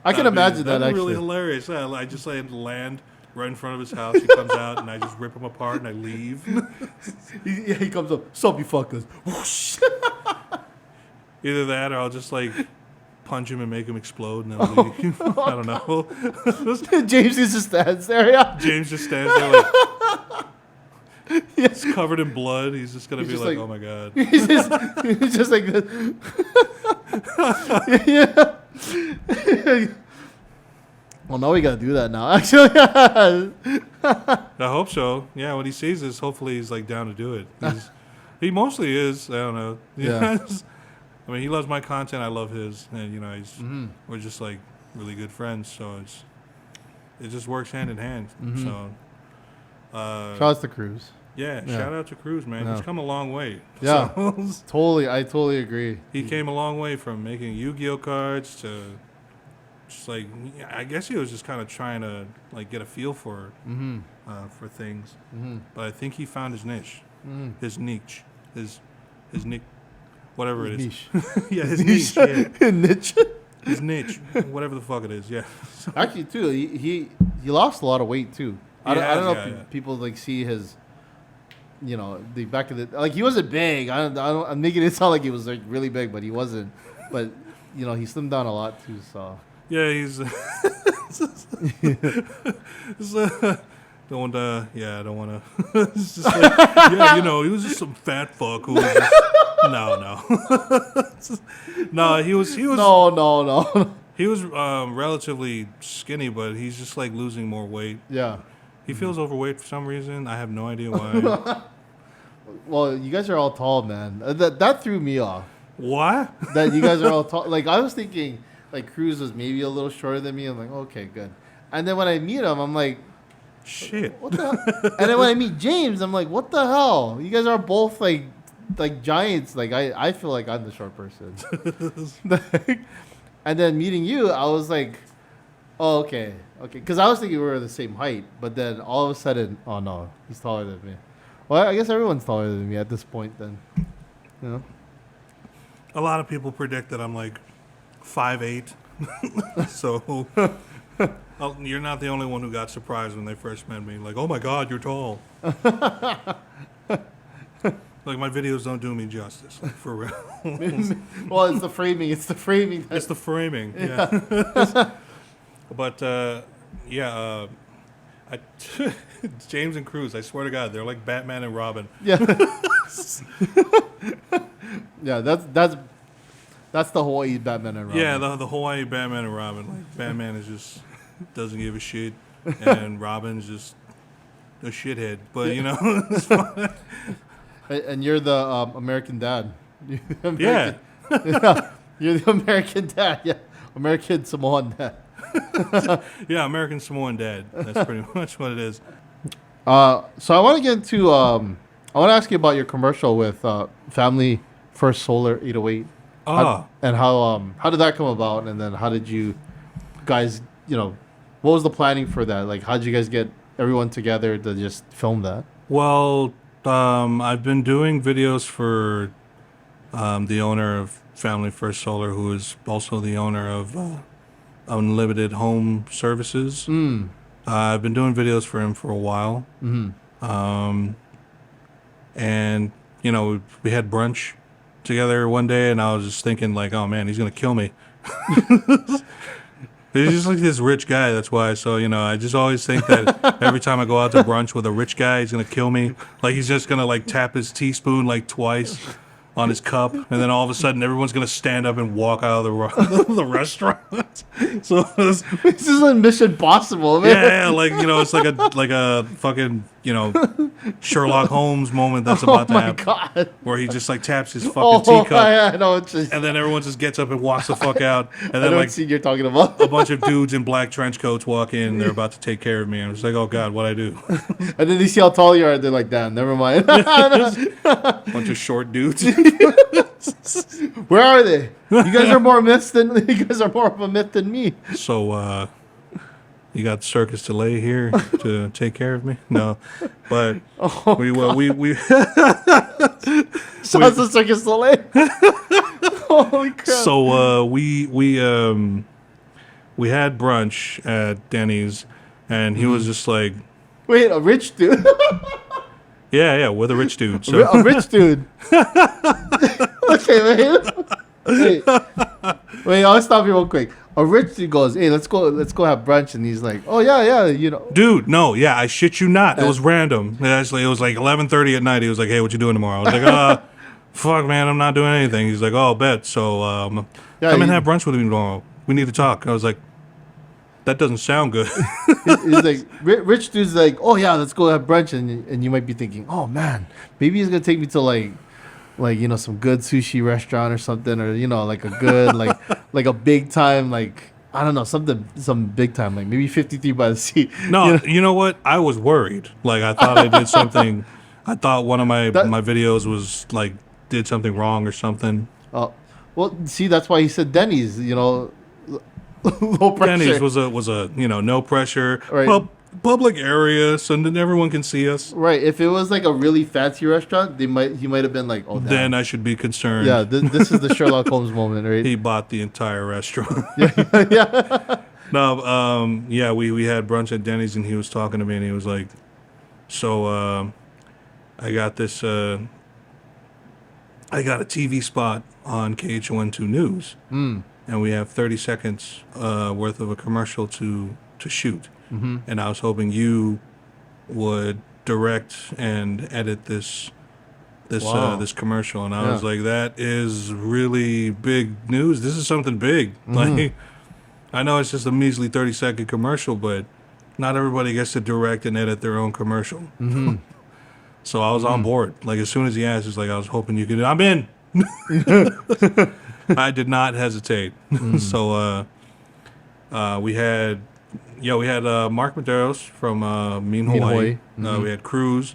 I can imagine that. That's Actually, really hilarious. I just land right in front of his house. He comes out and I just rip him apart and I leave. he comes up. Sup, you fuckers. Whoosh. Either that or I'll just like punch him and make him explode and then leave. I don't know. James just stands there. Yeah. James just stands there like he's covered in blood. He's just gonna be like, oh my god. He's just like this. Yeah. Well, now we gotta do that now. Actually, I hope so. Yeah, when he sees this, hopefully he's like down to do it. He mostly is. I don't know. Yeah. I mean, he loves my content. I love his, and we're just like really good friends. So it just works hand in hand. So, shout out to Cruz. Yeah, shout out to Cruz, man. Yeah. He's come a long way. Yeah, So, I totally agree. He came a long way from making Yu-Gi-Oh cards to just like I guess he was just kind of trying to like get a feel for things. But I think he found his niche, his niche, his niche. Whatever it is. Niche. Yeah, his niche. Yeah. Niche. His niche. Whatever the fuck it is, yeah. Actually, too, he lost a lot of weight, too. I don't know if people, like, see his, the back of the... Like, he wasn't big. I'm making it sound like he was, like, really big, but he wasn't. But, he slimmed down a lot, too, so... Yeah, he's... Don't I don't want to. It's just like, he was just some fat fuck who was just, no. No, he was. No. He was relatively skinny, but he's just like losing more weight. Yeah. He feels overweight for some reason. I have no idea why. Well, you guys are all tall, man. That threw me off. What? That you guys are all tall. Like, I was thinking, like, Cruz was maybe a little shorter than me. I'm like, okay, good. And then when I meet him, I'm like, shit. What the hell? And then when I meet James, I'm like, what the hell? You guys are both like giants. Like, I feel like I'm the short person. And then meeting you, I was like, oh, okay. Because I was thinking we were the same height. But then all of a sudden, oh no, he's taller than me. Well, I guess everyone's taller than me at this point then. A lot of people predict that I'm like 5'8". So... You're not the only one who got surprised when they first met me. Like, oh my God, you're tall. Like, my videos don't do me justice, like, for real. Well, it's the framing. It's the framing. It's the framing, yeah. But, James and Cruz, I swear to God, they're like Batman and Robin. Yeah. Yeah, that's the Hawaii Batman and Robin. Yeah, the Hawaii Batman and Robin. Like, Batman is just doesn't give a shit, and Robin's just a shithead. But it's fine. And you're the American dad. Yeah. You're the American dad. Yeah, American Samoan dad. Yeah, American Samoan dad. That's pretty much what it is. So I want to get into. I want to ask you about your commercial with Family First Solar 808. And how did that come about? And then how did you guys, what was the planning for that? Like, how did you guys get everyone together to just film that? Well, I've been doing videos for the owner of Family First Solar, who is also the owner of Unlimited Home Services. I've been doing videos for him for a while. And, we had brunch together one day, and I was just thinking, like, oh man, he's gonna kill me. He's just like this rich guy. That's why. So, I just always think that every time I go out to brunch with a rich guy, he's going to kill me. Like, he's just going to, like, tap his teaspoon, like, twice on his cup. And then all of a sudden, everyone's going to stand up and walk out of the restaurant. So, This isn't Mission Possible, man. yeah, like, it's like a fucking, Sherlock Holmes moment that's about to happen. God. Where he just, like, taps his fucking teacup. I know. It's just, And then everyone just gets up and walks the fuck out. And I then, know like, what scene you're talking about. a bunch of dudes in black trench coats walk in. They're about to take care of me. I'm just like, oh, God, what'd I do? And then they see how tall you are. They're like, damn, never mind. Bunch of short dudes. Where are they? You guys are more myths than you guys are more of a myth than me. So, you got Circus Delay here to take care of me? No. But we Sounds like Circus Soleil. Holy crap. So we had brunch at Denny's, and he was just like, Wait, a rich dude? yeah, we're the rich dude. So. A rich dude. Okay, wait, I'll stop you real quick. A rich dude goes, hey, let's go have brunch, and he's like, oh yeah, Dude, no, yeah, I shit you not. It was random. Actually, it was like 11:30 at night. He was like, hey, what you doing tomorrow? I was like, fuck, man, I'm not doing anything. He's like, oh, bet. So come and have brunch with me tomorrow. We need to talk. I was like, that doesn't sound good. He's like, rich dude's like, oh yeah, let's go have brunch, and you might be thinking, oh man, maybe he's gonna take me to like some good sushi restaurant or something, or like a good like a big time, like I don't know, some big time, like maybe 53 by the Sea. No, you know what? I was worried. Like I thought I did something. I thought one of my videos was like did something wrong or something. Oh, well, see, that's why he said Denny's. Low pressure. Denny's was a no pressure. Right. Public area, so then everyone can see us. Right. If it was like a really fancy restaurant, he might have been like, oh, damn. Then I should be concerned. Yeah, this is the Sherlock Holmes moment, right? He bought the entire restaurant. Yeah. No, we had brunch at Denny's, and he was talking to me, and he was like, so I got this, I got a TV spot on KHON2 News, and we have 30 seconds worth of a commercial to shoot. Mm-hmm. And I was hoping you would direct and edit this commercial. And I was like, that is really big news. This is something big. Mm-hmm. Like, I know it's just a measly 30-second commercial, but not everybody gets to direct and edit their own commercial. Mm-hmm. So I was on board. Like, as soon as he asked, it's like, I was hoping you could. I'm in. I did not hesitate. So we had Mark Medeiros from Mean Hawaii. Mm-hmm. We had Cruz.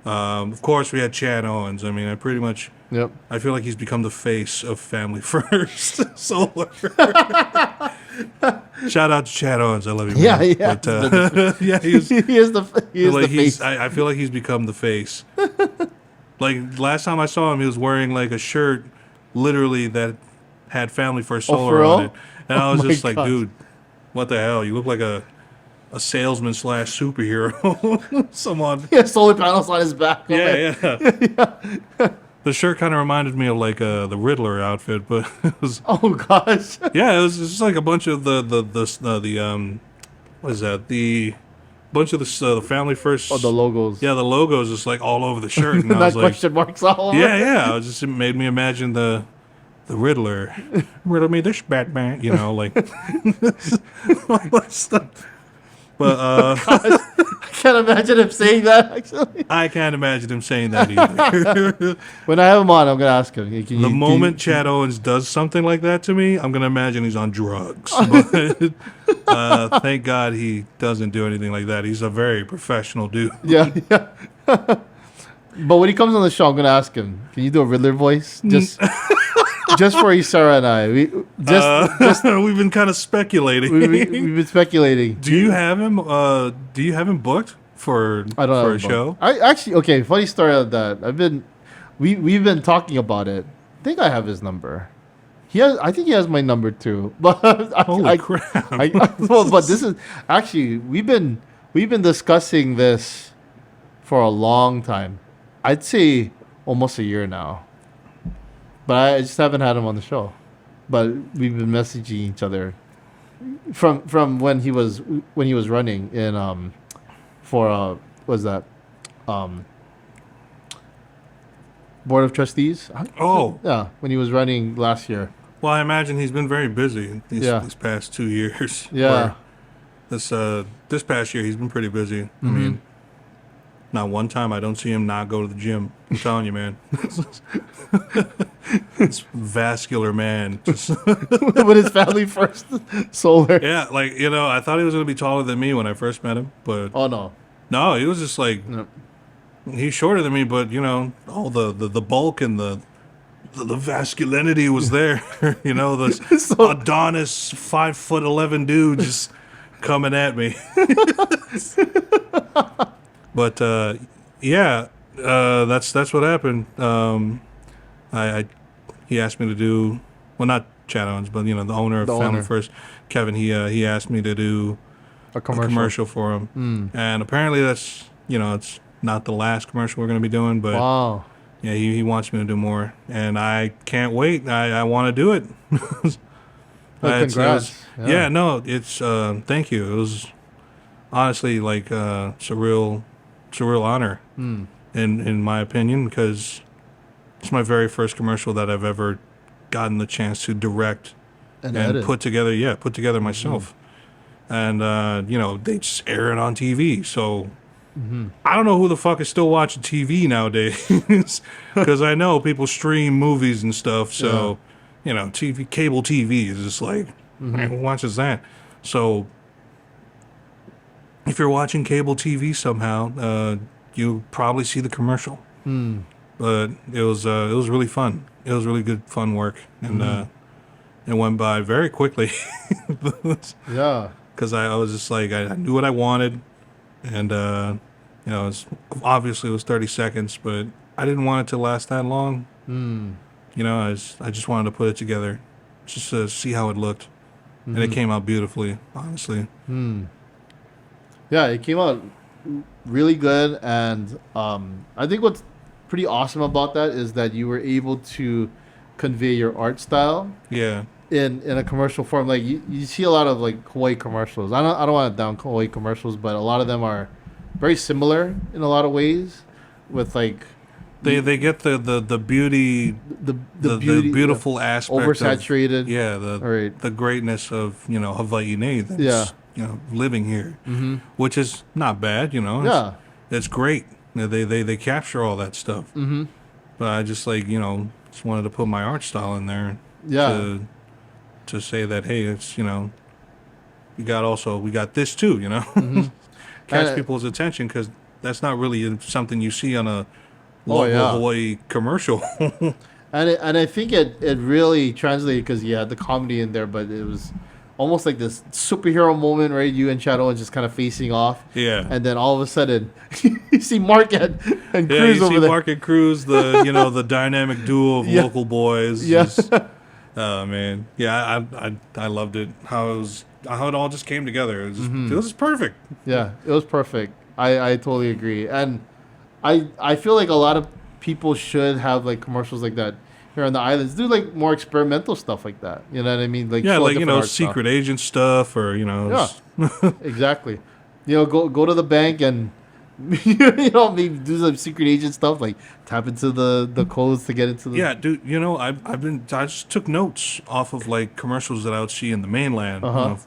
Of course, we had Chad Owens. I mean, I pretty much. Yep. I feel like he's become the face of Family First Solar. Shout out to Chad Owens. I love you, man. Yeah. But, he is the face. I feel like he's become the face. Like, last time I saw him, he was wearing, like, a shirt, literally, that had Family First Solar on it. And I was just like, dude, what the hell? You look like a salesman / superhero. Someone. Yeah, solar panels on his back. Yeah. The shirt kind of reminded me of like the Riddler outfit, but it was. Oh gosh. Yeah, it was just like a bunch of the what is that? The bunch of the Family First. Oh, the logos. Yeah, the logos just like all over the shirt. And That I was question marks all over. Yeah. It made me imagine the Riddler. Riddle me this, Batman. Like all that stuff. But I can't imagine him saying that. Actually, I can't imagine him saying that either. When I have him on, I'm gonna ask him. The moment Chad Owens does something like that to me, I'm gonna imagine he's on drugs. But thank God he doesn't do anything like that. He's a very professional dude. Yeah. But when he comes on the show, I'm gonna ask him. Can you do a Riddler voice? Just for Esera and I. We've been kind of speculating. We've been speculating. Do you have him? Do you have him booked for a show? I actually, okay. Funny story on that. We've been talking about it. I think I have his number. I think he has my number too. But Holy crap! But this is actually we've been discussing this for a long time. I'd say almost a year now. But I just haven't had him on the show. But we've been messaging each other from when he was running in for was that board of trustees? Oh, Yeah, when he was running last year. well, I imagine he's been very busy these past 2 years. Yeah. Or this past year he's been pretty busy. I mean, not one time I don't see him not go to the gym. I'm telling you, man. This vascular man. Just With his family first, solar. yeah, like, I thought he was going to be taller than me when I first met him, but Oh no. no, he was just like, No. he's shorter than me, but, all the bulk and the vasculinity was there. This So- Adonis 5'11" dude just coming at me. But that's what happened. He asked me to do, well, not Chad Owens, but the owner of The Family owner. First, Kevin. He asked me to do A a commercial. commercial for him, and apparently that's it's not the last commercial we're going to be doing, but Wow. yeah, he wants me to do more, and I can't wait. I want to do it. Well, It congrats. was- yeah, no, it's thank you. It was honestly like it's a real honor in my opinion, because it's my very first commercial that I've ever gotten the chance to direct and edit. put together myself. And they just air it on TV, so I don't know who the fuck is still watching TV nowadays, because I know people stream movies and stuff, so cable TV is just like, man, who watches that? So if you're watching cable TV somehow, you probably see the commercial. But it was really fun. It was really good, fun work, and it went by very quickly. Yeah. Because I was just like, I knew what I wanted, and obviously it was 30 seconds, but I didn't want it to last that long. I just wanted to put it together, just to see how it looked, and it came out beautifully, honestly. Yeah, it came out really good, and I think what's pretty awesome about that is that you were able to convey your art style Yeah, in a commercial form. Like you see a lot of like Hawaii commercials. I don't want to down Hawaii commercials, but a lot of them are very similar in a lot of ways, with like they get the beauty, the the beauty, beautiful aspect, oversaturated. of the greatness of Hawaii that's living here, which is not bad. Yeah. It's great. They capture all that stuff. But I just just wanted to put my art style in there. Yeah. To say that, hey, it's we got this too. Catch And- people's attention, because that's not really something you see on a Oh, local yeah. Hawaii commercial. And I think it really translated, because you had the comedy in there, but it was almost like this superhero moment, right? You and Shadow just kind of facing off. Yeah. And then all of a sudden, you see Marquez and Yeah, Cruz you over see there. Mark and Cruz, the the dynamic duo of Yeah. local boys. Yeah. Just- oh man, yeah, I loved it. How it all just came together. It was just perfect. Yeah, it was perfect. I totally agree. And I feel like a lot of people should have like commercials like that here on the islands. Do like more experimental stuff like that. You know what I mean? Like Yeah, show a like different art style. secret agent stuff, or Yeah. Exactly. Go to the bank and maybe do some secret agent stuff, like tap into the codes to get into the Yeah, dude. I just took notes off of like commercials that I would see in the mainland.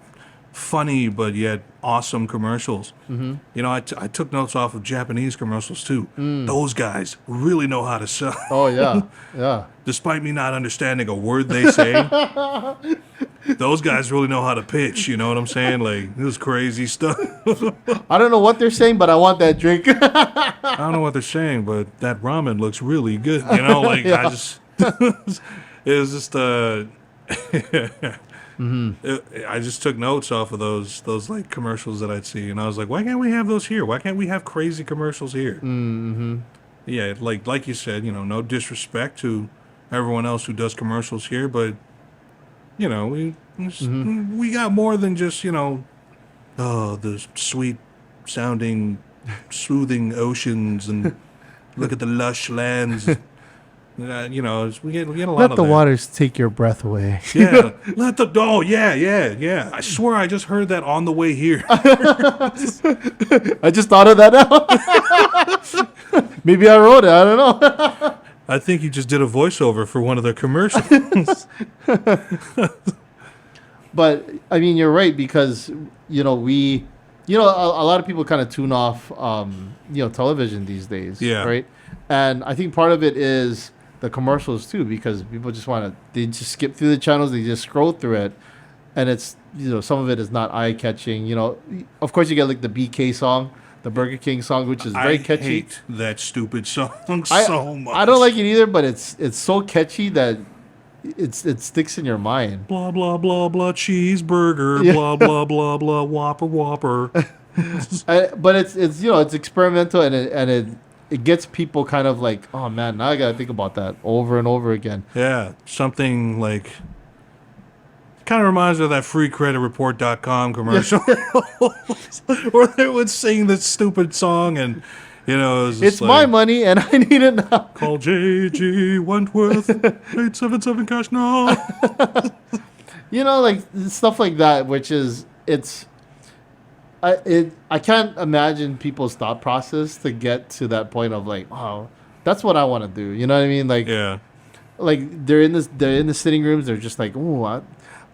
Funny but yet awesome commercials. I took notes off of Japanese commercials too. Those guys really know how to sell. Oh yeah. Yeah. Despite me not understanding a word they say, those guys really know how to pitch. You know what I'm saying? Like, this is crazy stuff. I don't know what they're saying, but I want that drink. I don't know what they're saying, but that ramen looks really good. Yeah. I just, it was just, I just took notes off of those like commercials that I'd see, and I was like, why can't we have those here? Why can't we have crazy commercials here? Yeah, like you said, no disrespect to everyone else who does commercials here, but we got more than just the sweet sounding, soothing oceans, and look at the lush lands. We get a lot Let of the that. waters take your breath away. Yeah, yeah. I swear I just heard that on the way here. I just thought of that now. Maybe I wrote it. I don't know. I think you just did a voiceover for one of their commercials. But I mean, you're right because a lot of people kind of tune off, television these days. Yeah. Right. And I think part of it is the commercials too, because people they just skip through the channels, they just scroll through it, and it's some of it is not eye catching. Of course you get like the BK song, the Burger King song, which is very catchy. I hate that stupid song so much. I don't like it either, but it's so catchy that it sticks in your mind. Blah blah blah blah cheeseburger. Yeah. Blah blah blah blah whopper. But it's experimental and it gets people kind of like, oh man, now I gotta think about that over and over again. Yeah, something like kind of reminds me of that freecreditreport.com commercial where they would sing this stupid song and it was It's my money and I need it now. Call J.G. Wentworth 877 cash now. Like stuff like that, which is I can't imagine people's thought process to get to that point of like, oh, that's what I want to do. You know what I mean? Like, Yeah. like they're in the sitting rooms. They're just like, oh,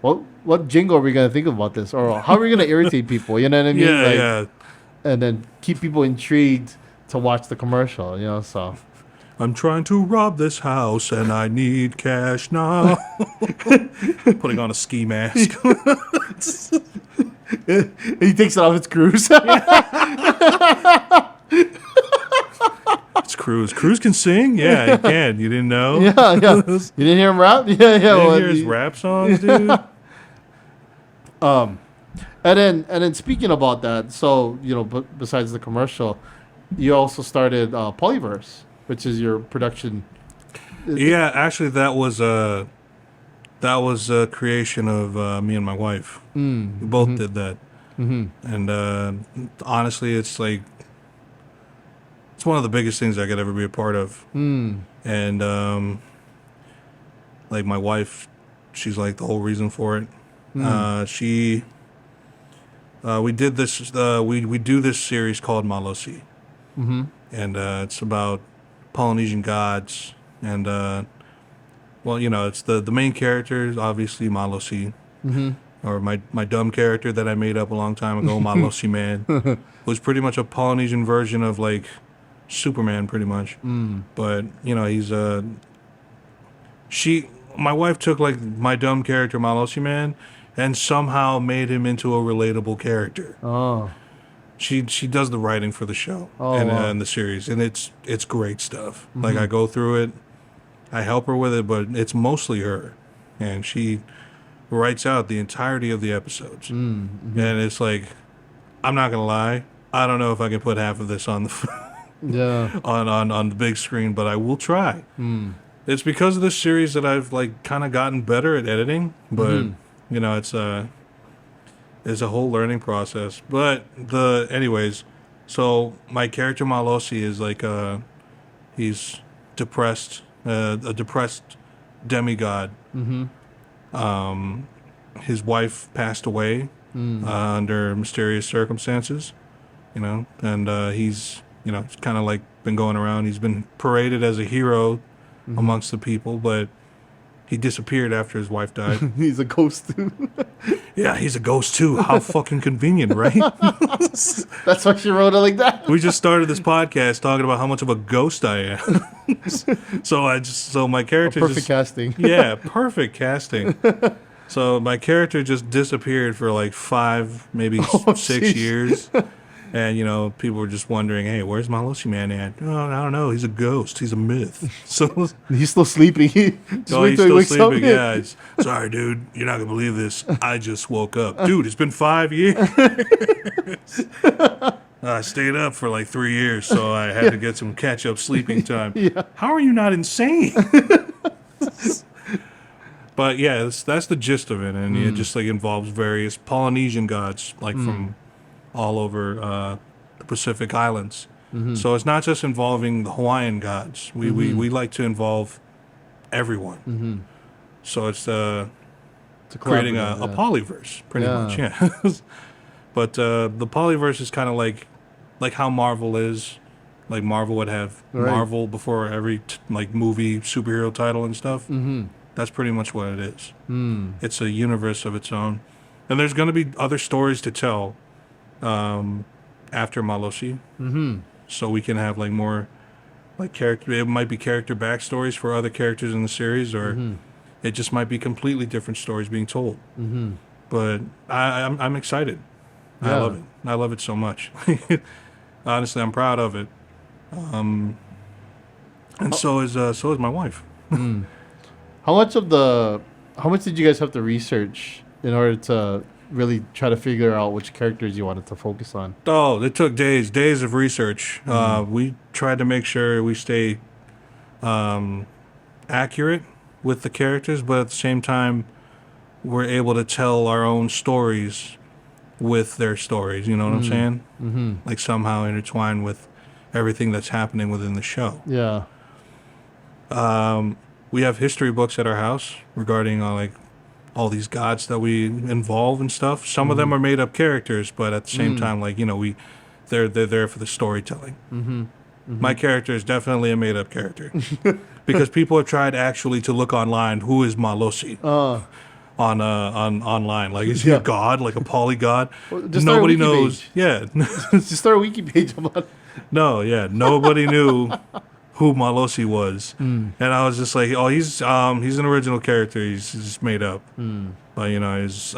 what jingle are we gonna think about this, or how are we gonna irritate people? You know what I mean? Yeah. And then keep people intrigued to watch the commercial. So. I'm trying to rob this house and I need cash now. Putting on a ski mask. He takes it off its cruise. It's Cruz. Cruz can sing? Yeah, he can. You didn't know? Yeah. You didn't hear him rap? Yeah. You didn't hear his rap songs, dude? And then speaking about that, so besides the commercial, you also started Polyverse, which is your production. Yeah, actually, that was a creation of me and my wife. We both did that, and honestly, it's like it's one of the biggest things I could ever be a part of. And like my wife, she's like the whole reason for it. We did this. We do this series called Malosi, and it's about Polynesian gods, and it's the main character is obviously Malosi, or my dumb character that I made up a long time ago, Malosi Man, who's pretty much a Polynesian version of like Superman, pretty much. But he's my wife took like my dumb character Malosi Man and somehow made him into a relatable character. Oh. She does the writing for the show and the series, and it's great stuff. Like I go through it, I help her with it, but it's mostly her, and she writes out the entirety of the episodes. And it's like, I'm not gonna lie, I don't know if I can put half of this on the on the big screen, but I will try. It's because of this series that I've like kind of gotten better at editing, but it's a whole learning process. But anyways, so my character Malosi is like he's depressed, a depressed demigod. His wife passed away under mysterious circumstances, and he's it's kind of like been going around. He's been paraded as a hero amongst the people, but he disappeared after his wife died. He's a ghost too. Yeah, he's a ghost too. How fucking convenient, right? That's why she wrote it like that. We just started this podcast talking about how much of a ghost I am. So my character Perfect casting. Yeah, perfect casting. So my character just disappeared for like 5, maybe 6 years. And, people were just wondering, hey, where's Malosi Man at? Oh, I don't know. He's a ghost. He's a myth. So he's still sleeping. He's still sleeping. Yeah. Sorry, dude. You're not going to believe this. I just woke up. Dude, it's been 5 years. I stayed up for like 3 years, so I had to get some catch-up sleeping time. Yeah. How are you not insane? But, yeah, that's the gist of it. And it just like involves various Polynesian gods, like from all over the Pacific Islands. So it's not just involving the Hawaiian gods. We like to involve everyone. Mm-hmm. So it's It's a creating collaborative, a yeah. polyverse, pretty Yeah. much. Yeah. But the polyverse is kind of like how Marvel is. Like Marvel would have Right. Marvel before every like movie superhero title and stuff. Mm-hmm. That's pretty much what it is. Mm. It's a universe of its own, and there's going to be other stories to tell after Malosi. Mm-hmm. So we can have like more like character. It might be character backstories for other characters in the series, or Mm-hmm. it just might be completely different stories being told. Mm-hmm. But I'm excited. I Yeah. love it. I love it so much. Honestly, I'm proud of it. And so is my wife. Mm. How much did you guys have to research in order to really try to figure out which characters you wanted to focus on? Oh, it took days of research. We tried to make sure we stay accurate with the characters, but at the same time, we're able to tell our own stories with their stories. You know what I'm saying? Mm-hmm. Like somehow intertwined with everything that's happening within the show. Yeah. We have history books at our house regarding like all these gods that we involve and stuff. Some of them are made up characters, but at the same time, like they're there for the storytelling. Mm-hmm. Mm-hmm. My character is definitely a made up character because people have tried actually to look online who is Malosi on online. Like is he a god, like a polygod? Well, just start a Nobody wiki knows. page. Yeah. Just start a wiki page about it. No, yeah, nobody knew who Malosi was, and I was just like, oh, he's an original character. He's just made up, but he's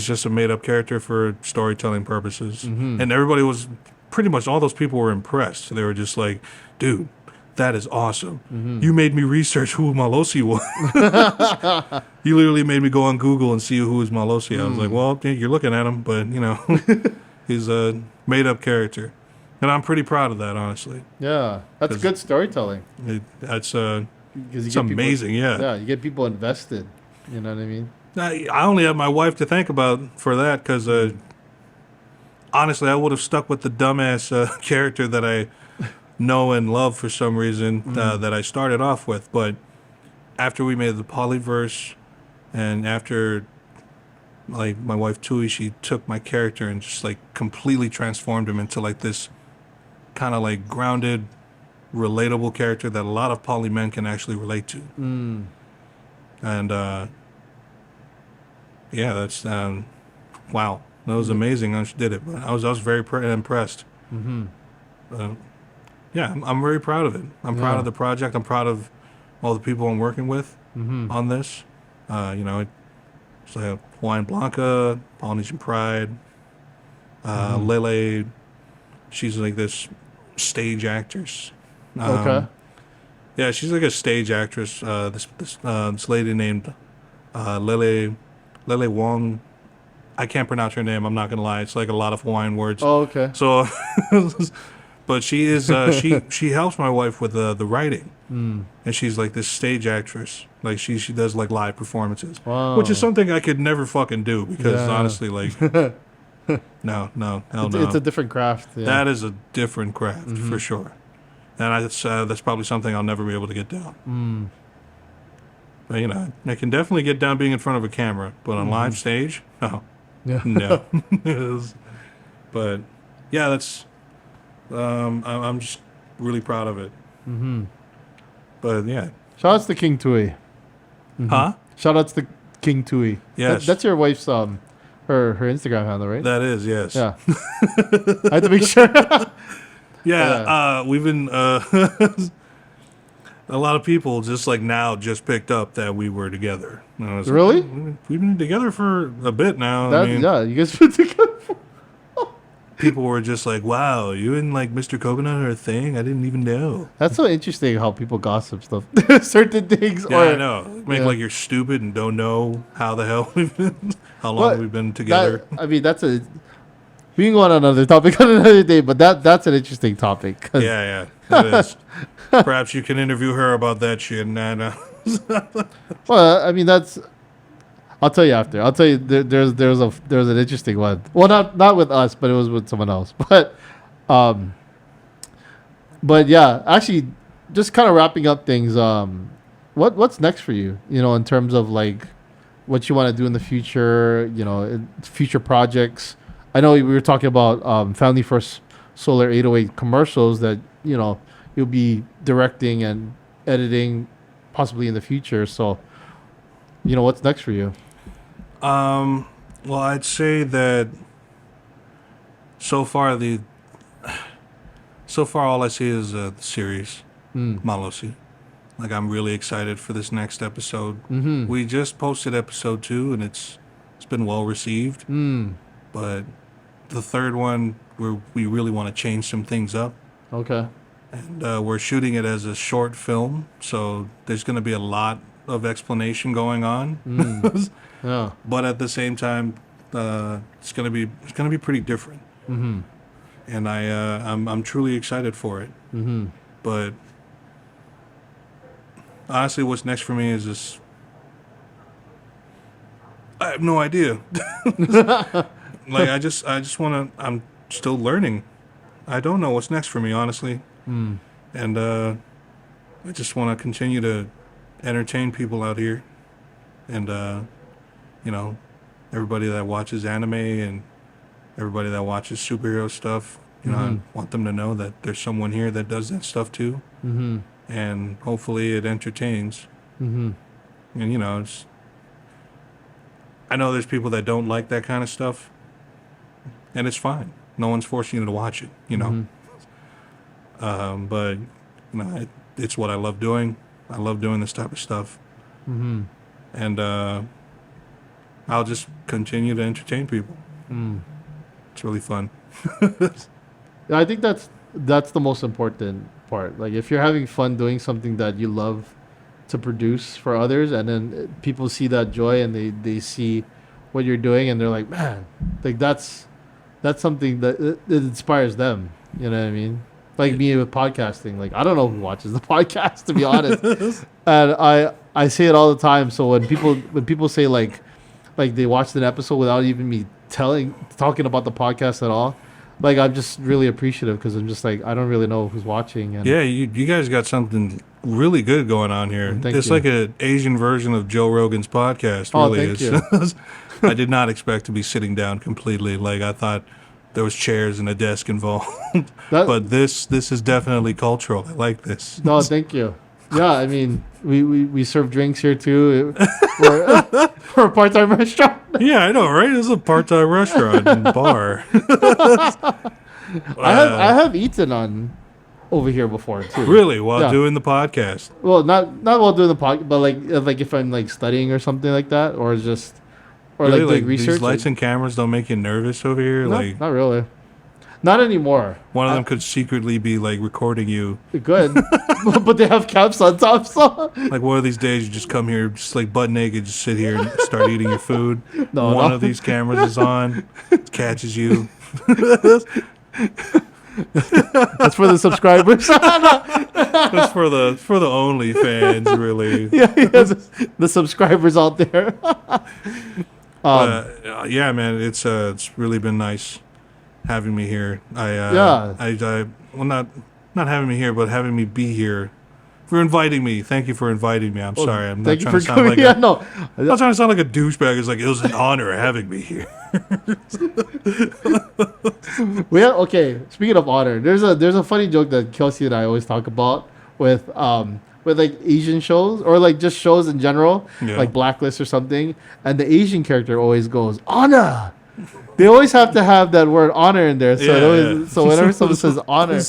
just a made up character for storytelling purposes. And everybody was pretty much all those people were impressed. They were just like, dude, that is awesome. You made me research who Malosi was. You literally made me go on Google and see who is Malosi. I was like, well, you're looking at him, but he's a made up character. And I'm pretty proud of that, honestly. Yeah, that's good storytelling. It's 'Cause it's amazing, yeah. Yeah, you get people invested. You know what I mean? I only have my wife to thank about for that because, honestly, I would have stuck with the dumbass character that I know and love for some reason that I started off with. But after we made the Polyverse and after, like, my wife, Tui, she took my character and just, like, completely transformed him into, like, this kind of, like, grounded, relatable character that a lot of poly men can actually relate to. And, yeah, that's, wow. That was amazing how she did it. But I was very impressed. Yeah, I'm very proud of it. I'm proud of the project. I'm proud of all the people I'm working with on this. It's like Hawaiian Blanca, Polynesian Pride, Lele. She's like this stage actress. Okay. Yeah, she's like a stage actress. This lady named Lele Wong. I can't pronounce her name. I'm not gonna lie. It's like a lot of Hawaiian words. Oh, okay. So, but she is she helps my wife with the writing, and she's like this stage actress. Like she does like live performances, Wow. which is something I could never fucking do because Yeah. honestly, like, no, hell no. It's a different craft. Yeah. That is a different craft for sure, and that's probably something I'll never be able to get down. But I can definitely get down being in front of a camera, but on live stage, no. Yeah. No. But yeah, that's I'm just really proud of it. But yeah. Shout outs to King Tui. Huh? Shout outs to King Tui. Yes. That's your wife's her Instagram handle, right? That is, yes. Yeah. I had to make sure. Yeah, we've been a lot of people just like now just picked up that we were together. And I was like, Really? We've been together for a bit now. Yeah, you guys put together. People were just like, "Wow, you and like Mr. Coconut are a thing? I didn't even know." That's so interesting how people gossip stuff. Certain things. Yeah, or, I know. Make yeah. like you're stupid and don't know how the hell how long But we've been together. That's a. We can go on another topic on another day, but that's an interesting topic. 'Cause- Yeah, it is. Perhaps you can interview her about that shit. Nah. Well, I mean that's. I'll tell you after. I'll tell you there's an interesting one. Well, not with us, but it was with someone else. But yeah, actually, just kind of wrapping up things. What's next for you? You know, in terms of like what you want to do in the future. You know, future projects. I know we were talking about Family First Solar 808 commercials that you'll be directing and editing, possibly in the future. So, what's next for you? Well, I'd say that so far all I see is the series Malosi. Like, I'm really excited for this next episode. Mm-hmm. We just posted episode 2, and it's been well received. But the third one, we really want to change some things up. Okay. And we're shooting it as a short film, so there's going to be a lot of explanation going on. Yeah. But at the same time, it's going to be pretty different. Mm-hmm. And I'm truly excited for it. Mm-hmm. But honestly, what's next for me is just I have no idea. Like, I just want to. I'm still learning. I don't know what's next for me, honestly. And I just want to continue to entertain people out here, and everybody that watches anime and everybody that watches superhero stuff. I want them to know that there's someone here that does that stuff too, and hopefully it entertains. And I know there's people that don't like that kind of stuff, and it's fine. No one's forcing you to watch it, but it's what I love doing. I love doing this type of stuff, and I'll just continue to entertain people. It's really fun. I think that's the most important part. Like, if you're having fun doing something that you love to produce for others, and then people see that joy and they see what you're doing, and they're like, man, like that's something that it inspires them. You know what I mean? Like me with podcasting. Like, I don't know who watches the podcast, to be honest. And I say it all the time. So when people say like they watched an episode without even me talking about the podcast at all, like, I'm just really appreciative, because I'm just like, I don't really know who's watching. And yeah, you guys got something really good going on here. It's you. like an Asian version of Joe Rogan's podcast. Really, thank you. I did not expect to be sitting down completely. Like, I thought there was chairs and a desk involved. But this is definitely cultural. I like this. No, thank you. Yeah, I mean, we serve drinks here too. We're a part-time restaurant. Yeah, I know, right? It's a part-time restaurant and bar. I have eaten on over here before too. Really, while doing the podcast? Well, not while doing the podcast, but like if I'm like studying or something like that, or Really, like doing research. These lights and cameras don't make you nervous over here? Not really. Not anymore. One of them could secretly be like recording you. Good, but they have caps on top. So like, one of these days, you just come here, just like butt naked, just sit here and start eating your food. One of these cameras is on, it catches you. That's for the subscribers. That's for the OnlyFans, really. Yeah, the subscribers out there. Yeah, man, it's really been nice having me here. Well, not having me here, but having me be here. For inviting me. Thank you for inviting me. I'm sorry. I'm not trying to sound like I'm not trying to sound like a douchebag. It's like, it was an honor having me here. Okay, speaking of honor, there's a funny joke that Kelsey and I always talk about with like Asian shows, or like just shows in general, like Blacklist or something, and the Asian character always goes, honor. They always have to have that word honor in there. So so whenever someone says honor,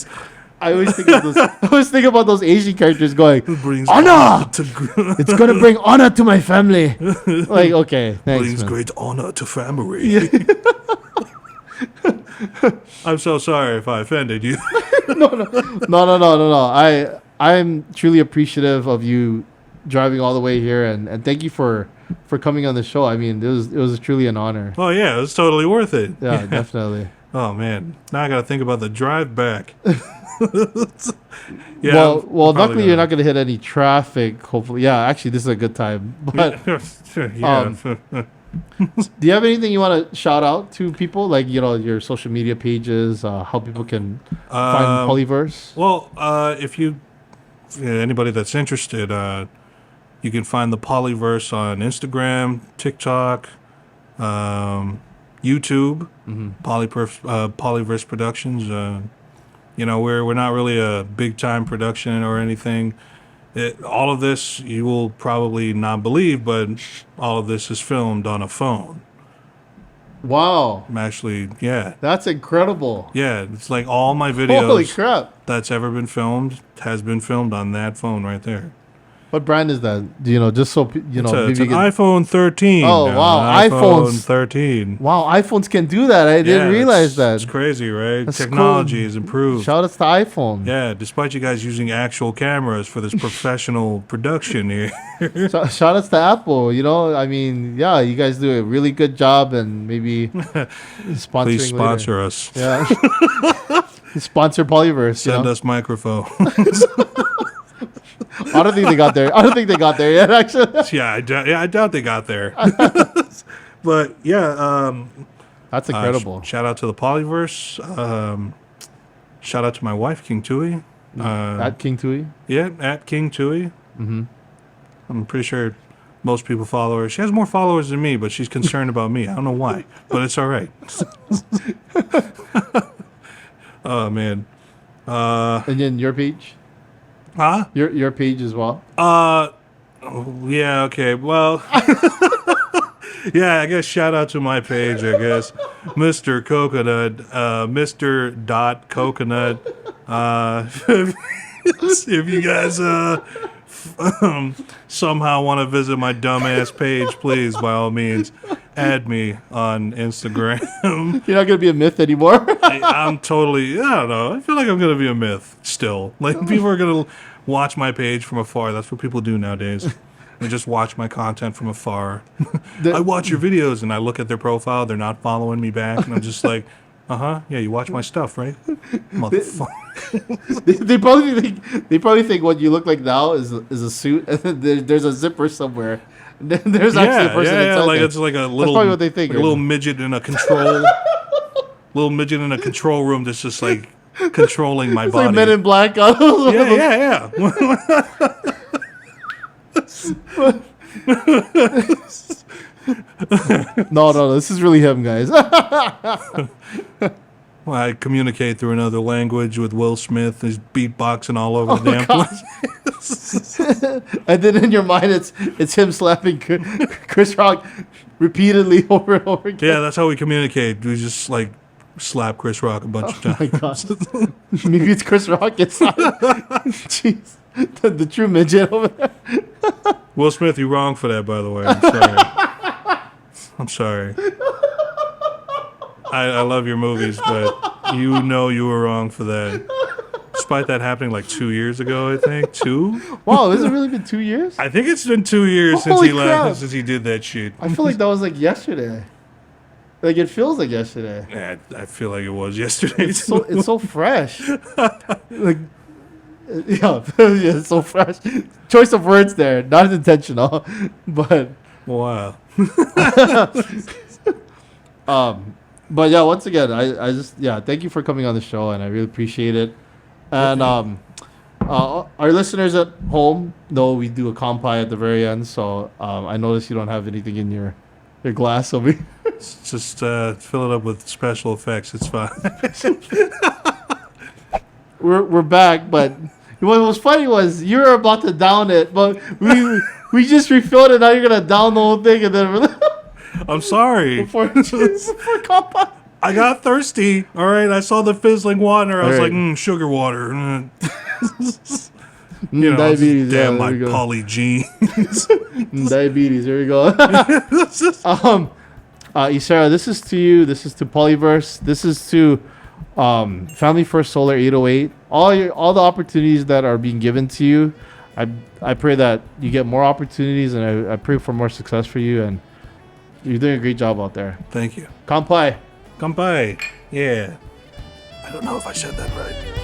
I always think of those. I always think about those Asian characters going, honor. It's gonna bring honor to my family. Like, okay, thanks. Brings man. great honor to family. Yeah. I'm so sorry if I offended you. No. I'm truly appreciative of you driving all the way here, and thank you for coming on the show. I mean, it was truly an honor. Oh yeah, it was totally worth it. Yeah, definitely. Oh man, now I got to think about the drive back. Yeah. Well, luckily you're not going to hit any traffic. Hopefully, yeah. Actually, this is a good time. But do you have anything you want to shout out to people, like your social media pages, how people can find Polyverse? Well, if you anybody that's interested, you can find the Polyverse on Instagram, TikTok, YouTube, Polyverse Productions. We're not really a big time production or anything. All of this you will probably not believe, but all of this is filmed on a phone. Wow. I'm actually, yeah. That's incredible. Yeah, it's like all my videos Holy crap. that's ever been filmed has been filmed on that phone right there. What brand is that? Do you know, just so you know, It's an iPhone 13. Oh, wow. iPhone 13. Wow, iPhones can do that. I didn't realize that. It's crazy, right? That's Technology cool. has improved. Shout outs to iPhone. Yeah, despite you guys using actual cameras for this professional production here. Shout outs to Apple. You know, I mean, yeah, you guys do a really good job, and maybe sponsoring Please sponsor later. us. Yeah. Sponsor Polyverse. Send us microphones. I don't think they got there. I don't think they got there yet, actually. I doubt they got there. But yeah, That's incredible. Shout out to the Polyverse. Shout out to my wife, King Tui. At King Tui? Yeah, at King Tui. Mm-hmm. I'm pretty sure most people follow her. She has more followers than me, but she's concerned about me. I don't know why, but it's all right. Oh man. And then your page? Huh? Your page as well? Yeah, okay. Well, yeah, I guess shout out to my page, I guess. Mr. Coconut, Mr. Dot Coconut. If you guys somehow want to visit my dumbass page, please, by all means, add me on Instagram. You're not going to be a myth anymore? I'm totally, I don't know. I feel like I'm going to be a myth still. Like, people are going to watch my page from afar. That's what people do nowadays. They just watch my content from afar. I watch your videos and I look at their profile. They're not following me back. And I'm just like, yeah, you watch my stuff, right? Motherfucker. They probably think what you look like now is a suit, and there's a zipper somewhere. There's actually a person inside like there. it's like a little. That's probably what they think. Like a little midget in a control. Little midget in a control room that's just like controlling my it's body. like Men in Black. Yeah. No, this is really him, guys. Well, I communicate through another language with Will Smith. He's beatboxing all over the damn place. And then in your mind, it's him slapping Chris Rock repeatedly over and over again. Yeah, that's how we communicate. We just like slap Chris Rock a bunch of times. Oh my God. Maybe it's Chris Rock. It's not. Jeez. The true midget over there. Will Smith, you're wrong for that, by the way. I'm sorry. I love your movies, but you know you were wrong for that. Despite that happening like 2 years ago, I think. 2? Wow, has it really been 2 years? I think it's been 2 years since he did that shit. I feel like that was like yesterday. Like it feels like yesterday. Yeah, I feel like it was yesterday. It's so fresh. Like it's so fresh. Choice of words there, not intentional, but wow. But yeah, once again, I just thank you for coming on the show, and I really appreciate it. And our listeners at home know we do a Kampai at the very end, so I noticed you don't have anything in your glass over here. Just fill it up with special effects. It's fine. We're back, but what was funny was you were about to down it, but we just refilled it. Now you're gonna down the whole thing, and then I'm sorry. before Kampai. I got thirsty. All right, I saw the fizzling water. I was like, sugar water. Diabetes. Damn, my poly genes. Diabetes. Here we go. Esera, this is to you. This is to Polyverse. This is to Family First Solar 808. All the opportunities that are being given to you. I pray that you get more opportunities, and I pray for more success for you. And you're doing a great job out there. Thank you. Kampai. Kampai. Yeah. I don't know if I said that right.